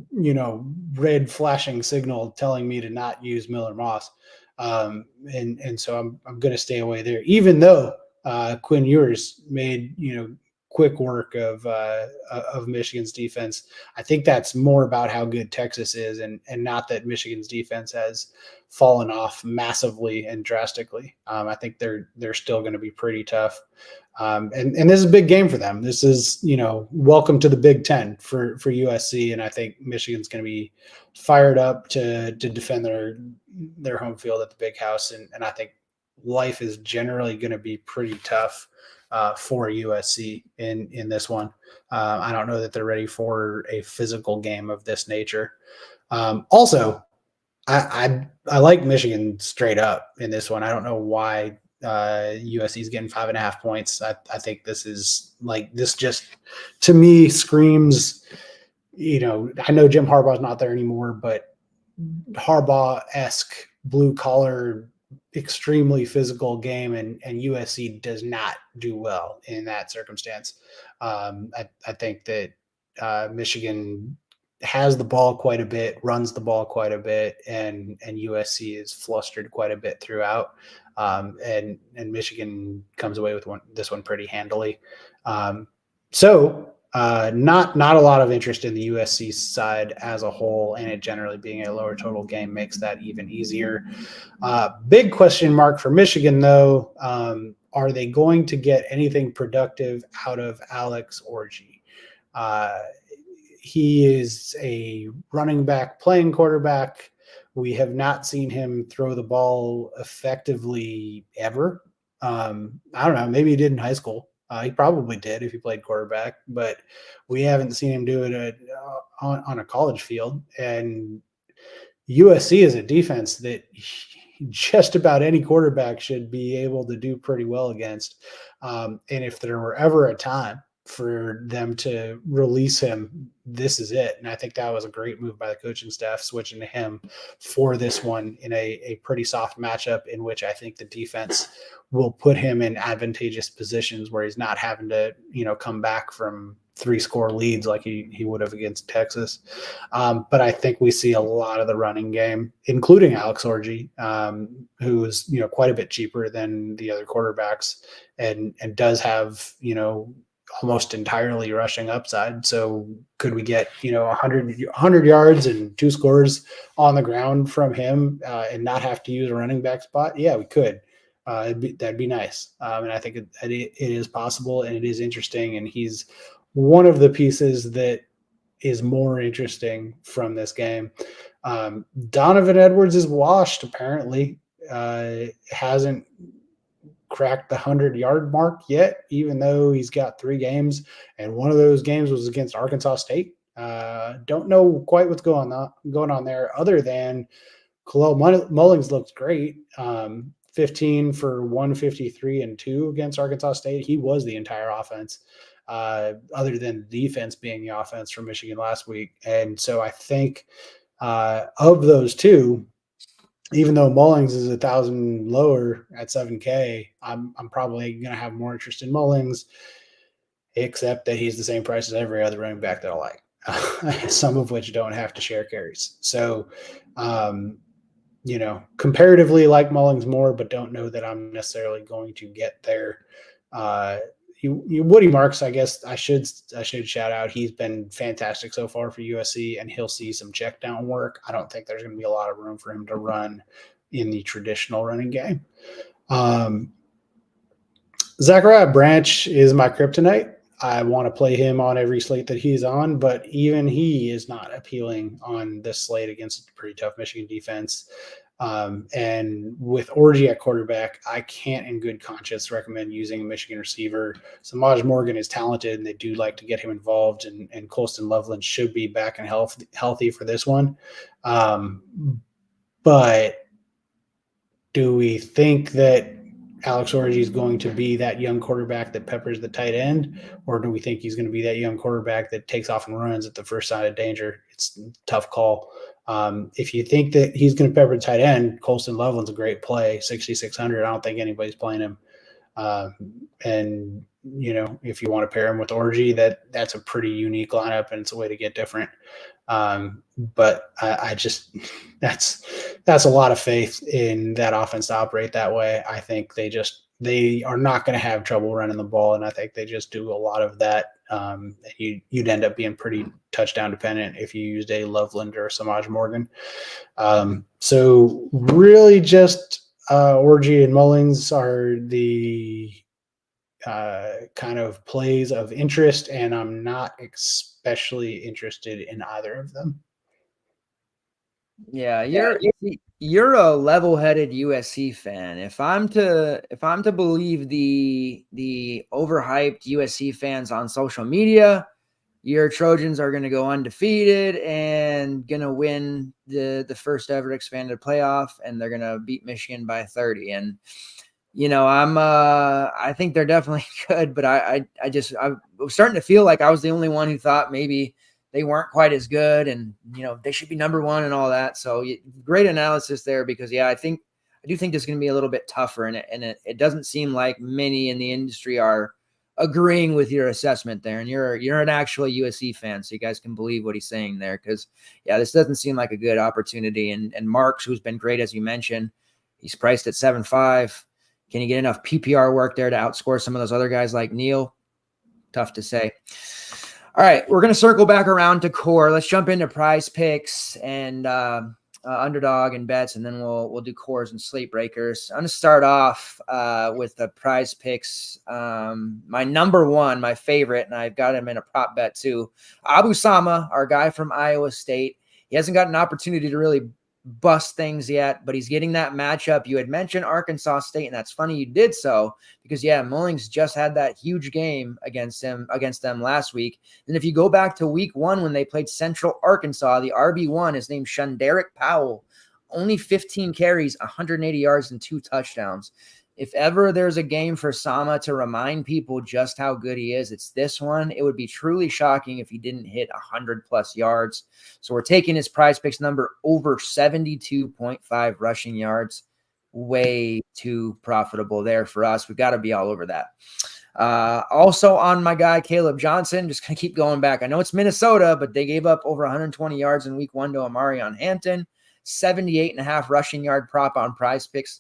red flashing signal telling me to not use Miller Moss, and so I'm going to stay away there. Even though Quinn Ewers made quick work of Michigan's defense. I think that's more about how good Texas is and not that Michigan's defense has fallen off massively and drastically. I think they're still going to be pretty tough. And this is a big game for them. This is, welcome to the Big Ten for USC. And I think Michigan's going to be fired up to defend their home field at the Big House. And I think life is generally going to be pretty tough for USC in this one. I don't know that they're ready for a physical game of this nature. Also, I like Michigan straight up in this one. I don't know why USC is getting 5.5 points. I think this is this just to me screams, I know Jim Harbaugh's not there anymore, but Harbaugh-esque blue collar, extremely physical game, and USC does not do well in that circumstance. I think that Michigan has the ball quite a bit, runs the ball quite a bit, and USC is flustered quite a bit throughout. And Michigan comes away with this one pretty handily. So not a lot of interest in the USC side as a whole, and it generally being a lower total game makes that even easier. Big question mark for Michigan, though. Are they going to get anything productive out of Alex Orji? He is a running back playing quarterback. We have not seen him throw the ball effectively ever. I don't know. Maybe he did in high school. He probably did if he played quarterback, but we haven't seen him do it on a college field. And USC is a defense that just about any quarterback should be able to do pretty well against. And if there were ever a time for them to release him, this is it. And I think that was a great move by the coaching staff, switching to him for this one in a pretty soft matchup in which I think the defense will put him in advantageous positions where he's not having to, come back from 3-score leads like he would have against Texas. But I think we see a lot of the running game, including Alex Orji, who is, quite a bit cheaper than the other quarterbacks and does have, almost entirely rushing upside. So could we get, 100 yards and 2 scores on the ground from him and not have to use a running back spot? Yeah, we could. That'd be nice. And I think it is possible, and it is interesting. And he's one of the pieces that is more interesting from this game. Donovan Edwards is washed, apparently. Hasn't cracked the 100-yard mark yet, even though he's got 3 games, and one of those games was against Arkansas State. Don't know quite what's going on there, other than Khalil Mullings looked great. 15 for 153 and 2 against Arkansas State. He was the entire offense, other than the defense being the offense from Michigan last week. And so I think of those two, even though Mullings is 1,000 lower at 7K, I'm probably going to have more interest in Mullings, except that he's the same price as every other running back that I like, some of which don't have to share carries. So, comparatively like Mullings more, but don't know that I'm necessarily going to get there. Woody Marks, I guess I should shout out. He's been fantastic so far for USC, and he'll see some check down work. I don't think there's going to be a lot of room for him to run in the traditional running game. Zachariah Branch is my kryptonite. I want to play him on every slate that he's on, but even he is not appealing on this slate against a pretty tough Michigan defense. And with Orji at quarterback, I can't in good conscience recommend using a Michigan receiver. Samaj Morgan is talented, and they do like to get him involved, and Colston Loveland should be back and healthy for this one. But do we think that Alex Orji is going to be that young quarterback that peppers the tight end, or do we think he's going to be that young quarterback that takes off and runs at the first sign of danger? It's a tough call. If you think that he's going to pepper the tight end, Colston Loveland's a great play, 6,600. I don't think anybody's playing him. And if you want to pair him with Orji, that's a pretty unique lineup, and it's a way to get different. But I just that's a lot of faith in that offense to operate that way. I think they are not going to have trouble running the ball, and I think they just do a lot of that. You'd end up being pretty touchdown dependent if you used a Loveland or a Samaj Morgan. So really just Orji and Mullings are the kind of plays of interest, and I'm not especially interested in either of them. Yeah, you're a level-headed USC fan. If I'm to believe the overhyped USC fans on social media, your Trojans are going to go undefeated and going to win the first ever expanded playoff, and they're going to beat Michigan by 30. And I think they're definitely good, but I was starting to feel like I was the only one who thought maybe they weren't quite as good, and they should be number one and all that. So great analysis there, because I do think this is going to be a little bit tougher, and it doesn't seem like many in the industry are agreeing with your assessment there. And you're an actual USC fan, so you guys can believe what he's saying there, because this doesn't seem like a good opportunity. And Marks, who's been great as you mentioned, he's priced at 7.5. Can you get enough PPR work there to outscore some of those other guys like Neal? Tough to say. All right, we're going to circle back around to core. Let's jump into PrizePicks and Underdog and bets, and then we'll do cores and slate breakers. I'm going to start off with the PrizePicks. My number one, my favorite, and I've got him in a prop bet too. Abu Sama, our guy from Iowa State. He hasn't got an opportunity to really bust things yet, but he's getting that matchup. You had mentioned Arkansas State, and that's funny you did so, because Mullings just had that huge game against them last week. And if you go back to week 1 when they played Central Arkansas, the RB1 is named Shunderick Powell, only 15 carries, 180 yards, and 2 touchdowns. If ever there's a game for Sama to remind people just how good he is, it's this one. It would be truly shocking if he didn't hit 100+ yards. So we're taking his PrizePicks number over 72.5 rushing yards. Way too profitable there for us. We've got to be all over that. Also on my guy, Caleb Johnson, just going to keep going back. I know it's Minnesota, but they gave up over 120 yards in week 1 to Amarion Hampton, 78.5 rushing yard prop on PrizePicks.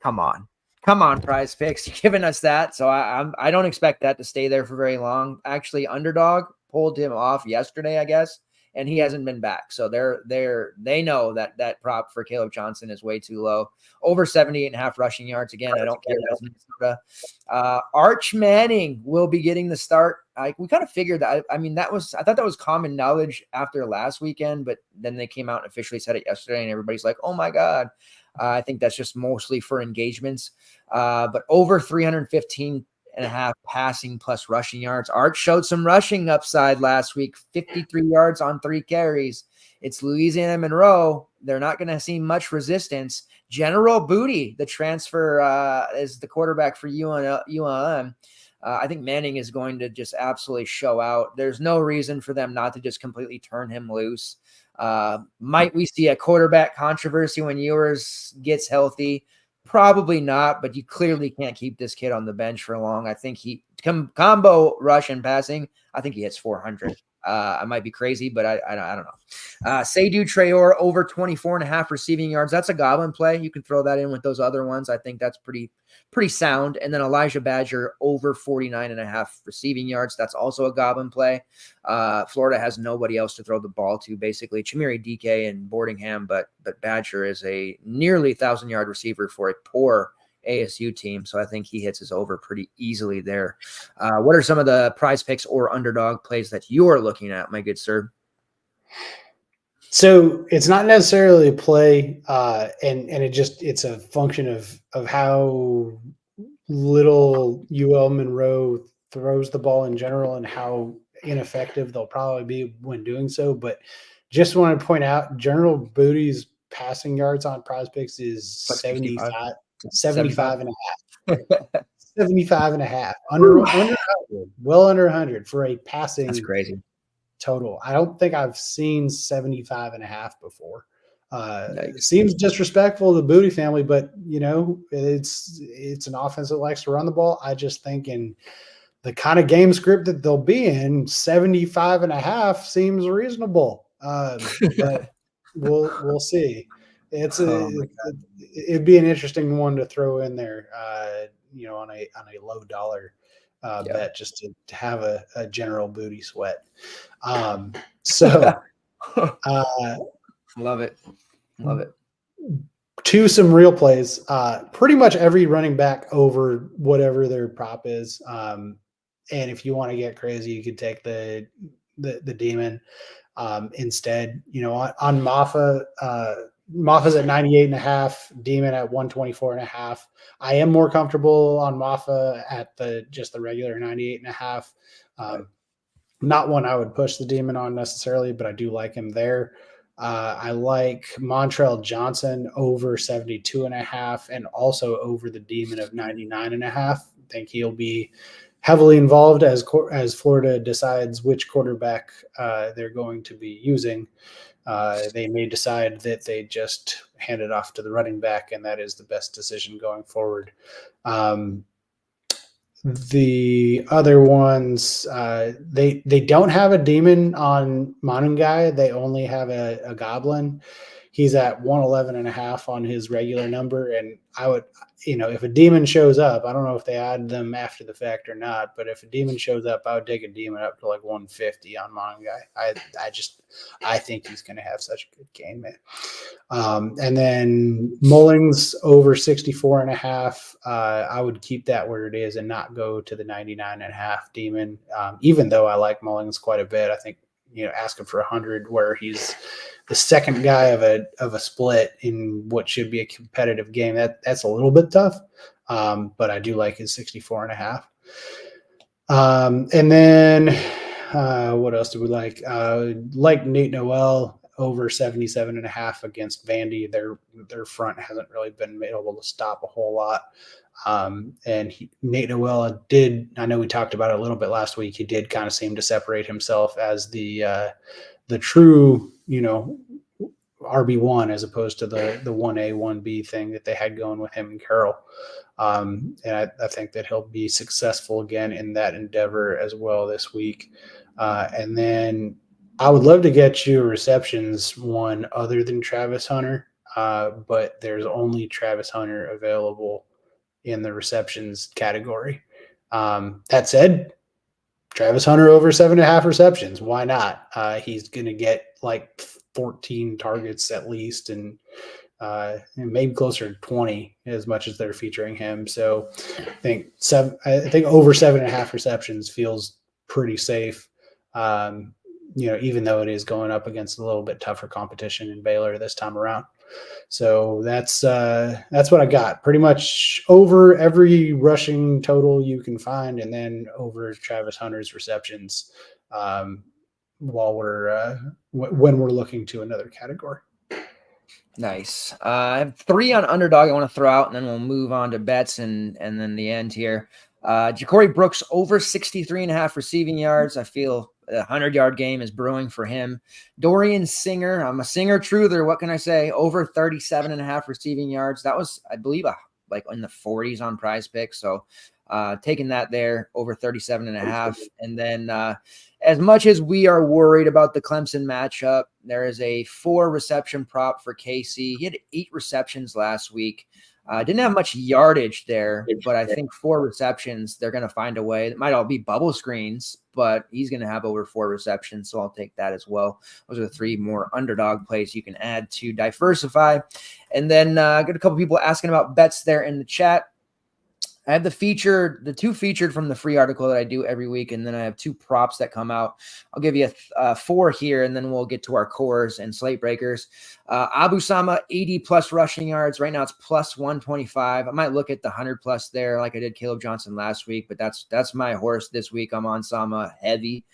Come on, PrizePicks. You're giving us that. So I don't expect that to stay there for very long. Actually, Underdog pulled him off yesterday, I guess, and he hasn't been back. So they know that prop for Caleb Johnson is way too low. Over 78.5 rushing yards. Again, I don't care. That's Minnesota. Arch Manning will be getting the start. We kind of figured that. I thought that was common knowledge after last weekend, but then they came out and officially said it yesterday, and everybody's like, "Oh my God." I think that's just mostly for engagements. But over 315.5 passing plus rushing yards. Arch showed some rushing upside last week, 53 yards on 3 carries. It's Louisiana Monroe. They're not going to see much resistance. General Booty, the transfer, is the quarterback for ULM. I think Manning is going to just absolutely show out. There's no reason for them not to just completely turn him loose. Might we see a quarterback controversy when Ewers gets healthy? Probably not, but you clearly can't keep this kid on the bench for long. I think he combo rush and passing. I think he hits 400. I might be crazy, but I don't know. Seydou Traore over 24.5 receiving yards. That's a goblin play. You can throw that in with those other ones. I think that's pretty sound. And then Elijah Badger over 49.5 receiving yards. That's also a goblin play. Florida has nobody else to throw the ball to, basically. Chimere DK and Boardingham, but Badger is a nearly 1,000-yard receiver for a poor ASU team, so I think he hits his over pretty easily there. What are some of the PrizePicks or Underdog plays that you're looking at, my good sir? So it's not necessarily a play, and it's a function of how little UL Monroe throws the ball in general and how ineffective they'll probably be when doing so. But just want to point out, General Booty's passing yards on PrizePicks is 75 and a half. 75 and a half. Under 100, well under 100 for a passing. That's crazy. Total. I don't think I've seen 75 and a half before. It seems disrespectful to the Booty family, but it's an offense that likes to run the ball. I just think in the kind of game script that they'll be in, 75 and a half seems reasonable. But we'll see. It'd be an interesting one to throw in there, on a low dollar bet, just to have a General Booty sweat. Love it. To some real plays, pretty much every running back over whatever their prop is. And if you want to get crazy, you could take the Demon instead. On Maffa's at 98.5, Demon at 124.5. I am more comfortable on Maffa at the regular 98.5. Not one I would push the Demon on necessarily, but I do like him there. I like Montrell Johnson over 72.5 and also over the Demon of 99.5. I think he'll be heavily involved as Florida decides which quarterback they're going to be using. They may decide that they just hand it off to the running back, and that is the best decision going forward. The other ones, they don't have a Demon on Monungai. They only have a Goblin. He's at 111.5 on his regular number, and I would, if a Demon shows up, I don't know if they add them after the fact or not, but if a Demon shows up, I would take a Demon up to like 150 on Monungai. I think he's going to have such a good game, man. And then Mullings over 64.5. I would keep that where it is and not go to the 99.5 Demon. Even though I like Mullings quite a bit, I think, ask him for 100 where he's the second guy of a split in what should be a competitive game. That's a little bit tough. But I do like his 64.5. And then what else do we like? Like Nate Noel over 77.5 against Vandy. Their front hasn't really been able to stop a whole lot. And Nate Noel did, I know we talked about it a little bit last week. He did kind of seem to separate himself as the true, RB1 as opposed to the 1A, 1B thing that they had going with him and Carroll. And I think that he'll be successful again in that endeavor as well this week. And then I would love to get you a receptions one other than Travis Hunter, but there's only Travis Hunter available in the receptions category. That said, Travis Hunter over 7.5 receptions. Why not? He's going to get like 14 targets at least, and maybe closer to 20 as much as they're featuring him. So I think over 7.5 receptions feels pretty safe. Even though it is going up against a little bit tougher competition in Baylor this time around. So that's what I got. Pretty much over every rushing total you can find, and then over Travis Hunter's receptions while when we're looking to another category. Nice. I have 3 on Underdog I want to throw out, and then we'll move on to bets and then the end here. Ja'Cory Brooks over 63.5 receiving yards. I feel a 100-yard game is brewing for him. Dorian Singer, I'm a Singer truther. What can I say? Over 37.5 receiving yards. That was, I believe, like in the 40s on PrizePicks. So taking that there, over 37.5. And then as much as we are worried about the Clemson matchup, there is a 4 reception prop for Casey. He had 8 receptions last week. Didn't have much yardage there, but I think 4 receptions, they're going to find a way. It might all be bubble screens, but he's going to have over 4 receptions, so I'll take that as well. Those are the 3 more Underdog plays you can add to diversify. And then got a couple people asking about bets there in the chat. I have the 2 featured from the free article that I do every week, and then I have 2 props that come out. I'll give you 4 here, and then we'll get to our cores and slate breakers. Abu Sama, 80-plus rushing yards. Right now it's plus 125. I might look at the 100-plus there like I did Caleb Johnson last week, but that's my horse this week. I'm on Sama heavy.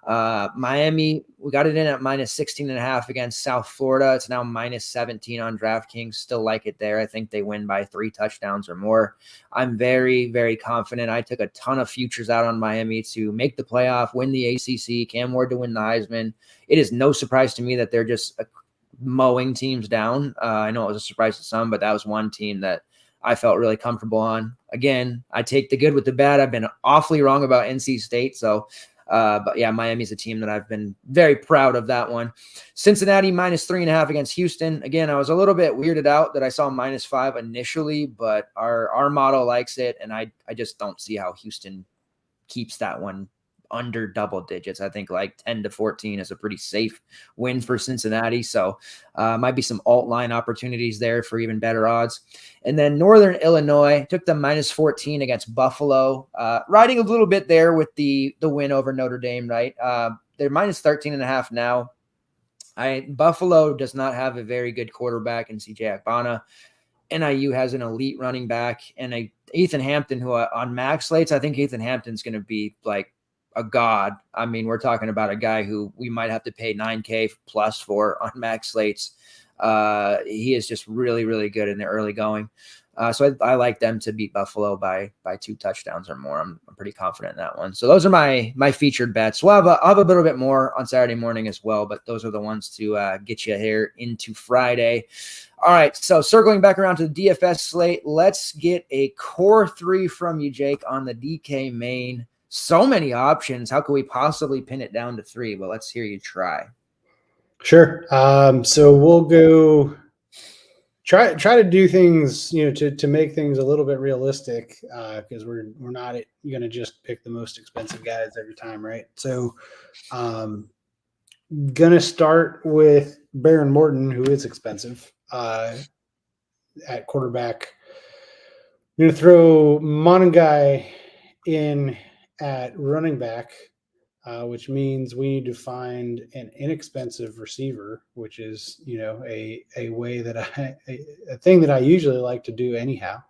Miami, we got it in at minus 16.5 against South Florida. It's now minus 17 on DraftKings. Still like it there. I think they win by 3 touchdowns or more. I'm very, very confident. I took a ton of futures out on Miami to make the playoff, win the ACC, Cam Ward to win the Heisman. It is no surprise to me that they're just mowing teams down. I know it was a surprise to some, but that was one team that I felt really comfortable on. Again, I take the good with the bad. I've been awfully wrong about NC State, so but yeah, Miami's a team that I've been very proud of that one. Cincinnati minus 3.5 against Houston. Again, I was a little bit weirded out that I saw minus 5 initially, but our model likes it, and I just don't see how Houston keeps that one under double digits. I think like 10-14 is a pretty safe win for Cincinnati. So might be some alt line opportunities there for even better odds. And then Northern Illinois took them minus 14 against Buffalo, riding a little bit there with the win over Notre Dame, right? They're minus 13.5 now. Buffalo does not have a very good quarterback in CJ Akbana. NIU has an elite running back and Ethan Hampton, who on max slates, I think Ethan Hampton's going to be like a god. I mean, we're talking about a guy who we might have to pay $9K plus for on max slates. He is just really, really good in the early going. So I like them to beat Buffalo by 2 touchdowns or more. I'm pretty confident in that one. So those are my featured bets. I'll have a little bit more on Saturday morning as well, but those are the ones to get you here into Friday. All right, so circling back around to the DFS slate, let's get a core 3 from you, Jake, on the DK main. So many options. How could we possibly pin it down to 3? But let's hear you try. Sure. So we'll go try to do things, to make things a little bit realistic, because we're not going to just pick the most expensive guys every time, right? So gonna start with Baron Morton, who is expensive at quarterback. I'm going to throw Monangai in at running back, which means we need to find an inexpensive receiver, which is, a way that a thing that I usually like to do anyhow.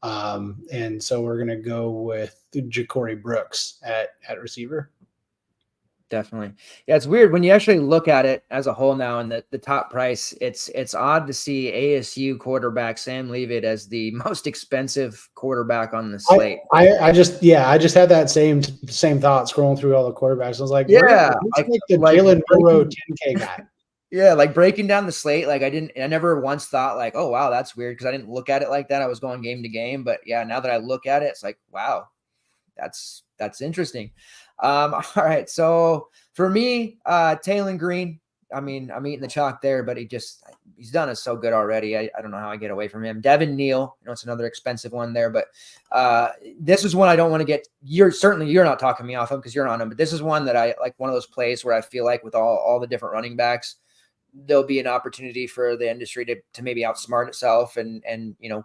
And so we're going to go with Ja'Cory Brooks at receiver. Definitely. Yeah, it's weird when you actually look at it as a whole now and the top price. It's odd to see ASU quarterback Sam Leavitt as the most expensive quarterback on the slate. I just had that same thought scrolling through all the quarterbacks. I was like, yeah, like the Jalen Burrow 10K guy. Yeah, like breaking down the slate, like I never once thought like, oh wow, that's weird because I didn't look at it like that. I was going game to game, but yeah, now that I look at it, it's like, wow, that's interesting. All right, so for me, Taylon Green, I mean, I'm eating the chalk there, but he's done us so good already. I don't know how I get away from him. Devin Neal, it's another expensive one there, but this is one I don't want to get. You're not talking me off of because you're on him, but this is one that I like, one of those plays where I feel like with all the different running backs, there'll be an opportunity for the industry to maybe outsmart itself and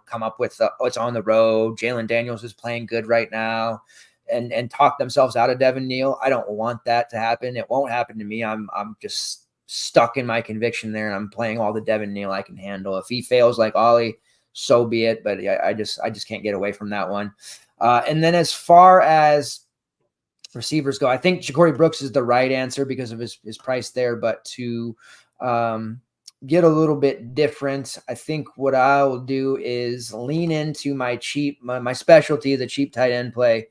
come up with it's on the road. Jalen Daniels is playing good right now and talk themselves out of Devin Neal. I don't want that to happen. It won't happen to me. I'm just stuck in my conviction there, and I'm playing all the Devin Neal I can handle. If he fails like Ollie, so be it. But I just can't get away from that one. And then as far as receivers go, I think Ja'Cory Brooks is the right answer because of his price there. But to get a little bit different, I think what I will do is lean into my specialty, the cheap tight end play.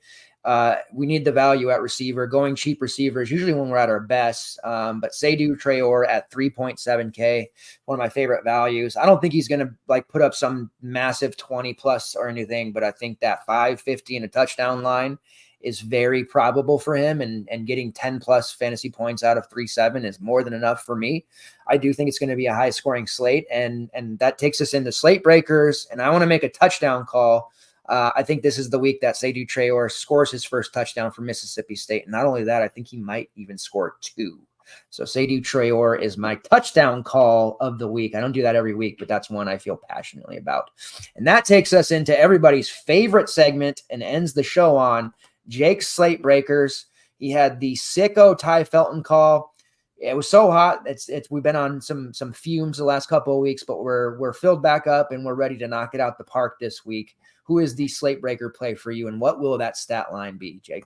We need the value at receiver. Going cheap receivers usually when we're at our best. But Seydou Traore at 3.7K, one of my favorite values. I don't think he's going to like put up some massive 20 plus or anything, but I think that 550 and a touchdown line is very probable for him, and getting 10 plus fantasy points out of 3.7 is more than enough for me. I do think it's going to be a high scoring slate, and that takes us into slate breakers. And I want to make a touchdown call. I think this is the week that Seydou Traore scores his first touchdown for Mississippi State. And not only that, I think he might even score 2. So Seydou Traore is my touchdown call of the week. I don't do that every week, but that's one I feel passionately about. And that takes us into everybody's favorite segment and ends the show on Jake's slate breakers. He had the sicko Ty Felton call. It was so hot. We've been on some fumes the last couple of weeks, but we're filled back up and we're ready to knock it out the park this week. Who is the slate breaker play for you, and what will that stat line be, Jake?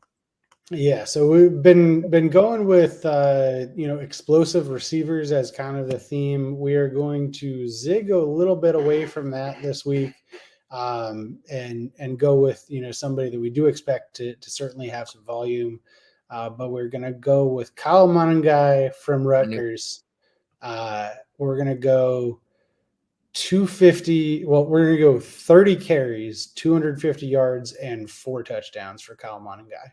Yeah, so we've been going with explosive receivers as kind of the theme. We are going to zig a little bit away from that this week, and go with somebody that we do expect to certainly have some volume. But we're going to go with Kyle Monangai from Rutgers. We're going to go 250. Well, we're going to go 30 carries, 250 yards, and 4 touchdowns for Kyle Monangai.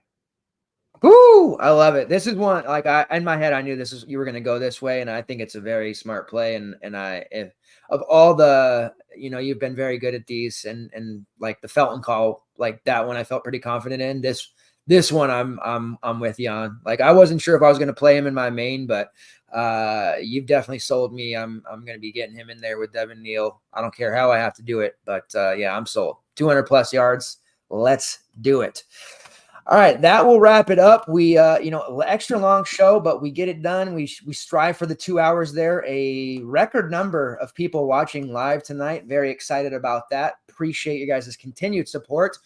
Ooh, I love it. This is one like in my head, I knew you were going to go this way, and I think it's a very smart play. And if of all the, you've been very good at these, and like the Felton call, like that one, I felt pretty confident in. This one, I'm with you on. Like I wasn't sure if I was going to play him in my main, but you've definitely sold me. I'm going to be getting him in there with Devin Neal. I don't care how I have to do it, but yeah, I'm sold. 200 plus yards. Let's do it. All right, that will wrap it up. We, extra long show, but we get it done. We strive for the 2 hours there. A record number of people watching live tonight. Very excited about that. Appreciate you guys' continued support.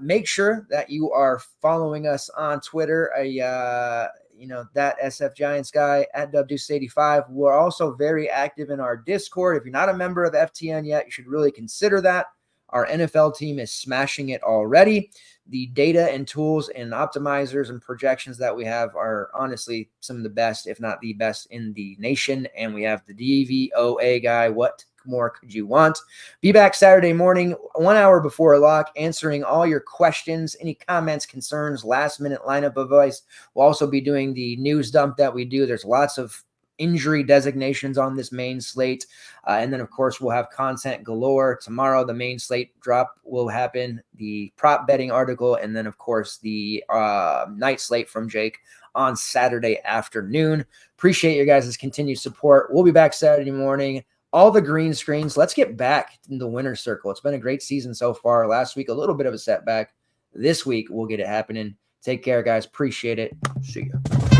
Make sure that you are following us on Twitter. That SF Giants guy at WDeuce85. We're also very active in our Discord. If you're not a member of FTN yet, you should really consider that. Our NFL team is smashing it already. The data and tools and optimizers and projections that we have are honestly some of the best, if not the best in the nation. And we have the DVOA guy. What more could you want? Be back Saturday morning, 1 hour before lock, answering all your questions, any comments, concerns, last minute lineup advice. We'll also be doing the news dump that we do. There's lots of injury designations on this main slate. And then, of course, we'll have content galore. Tomorrow, the main slate drop will happen, the prop betting article, and then, of course, the night slate from Jake on Saturday afternoon. Appreciate your guys' continued support. We'll be back Saturday morning. All the green screens. Let's get back in the winner's circle. It's been a great season so far. Last week, a little bit of a setback. This week, we'll get it happening. Take care, guys. Appreciate it. See you.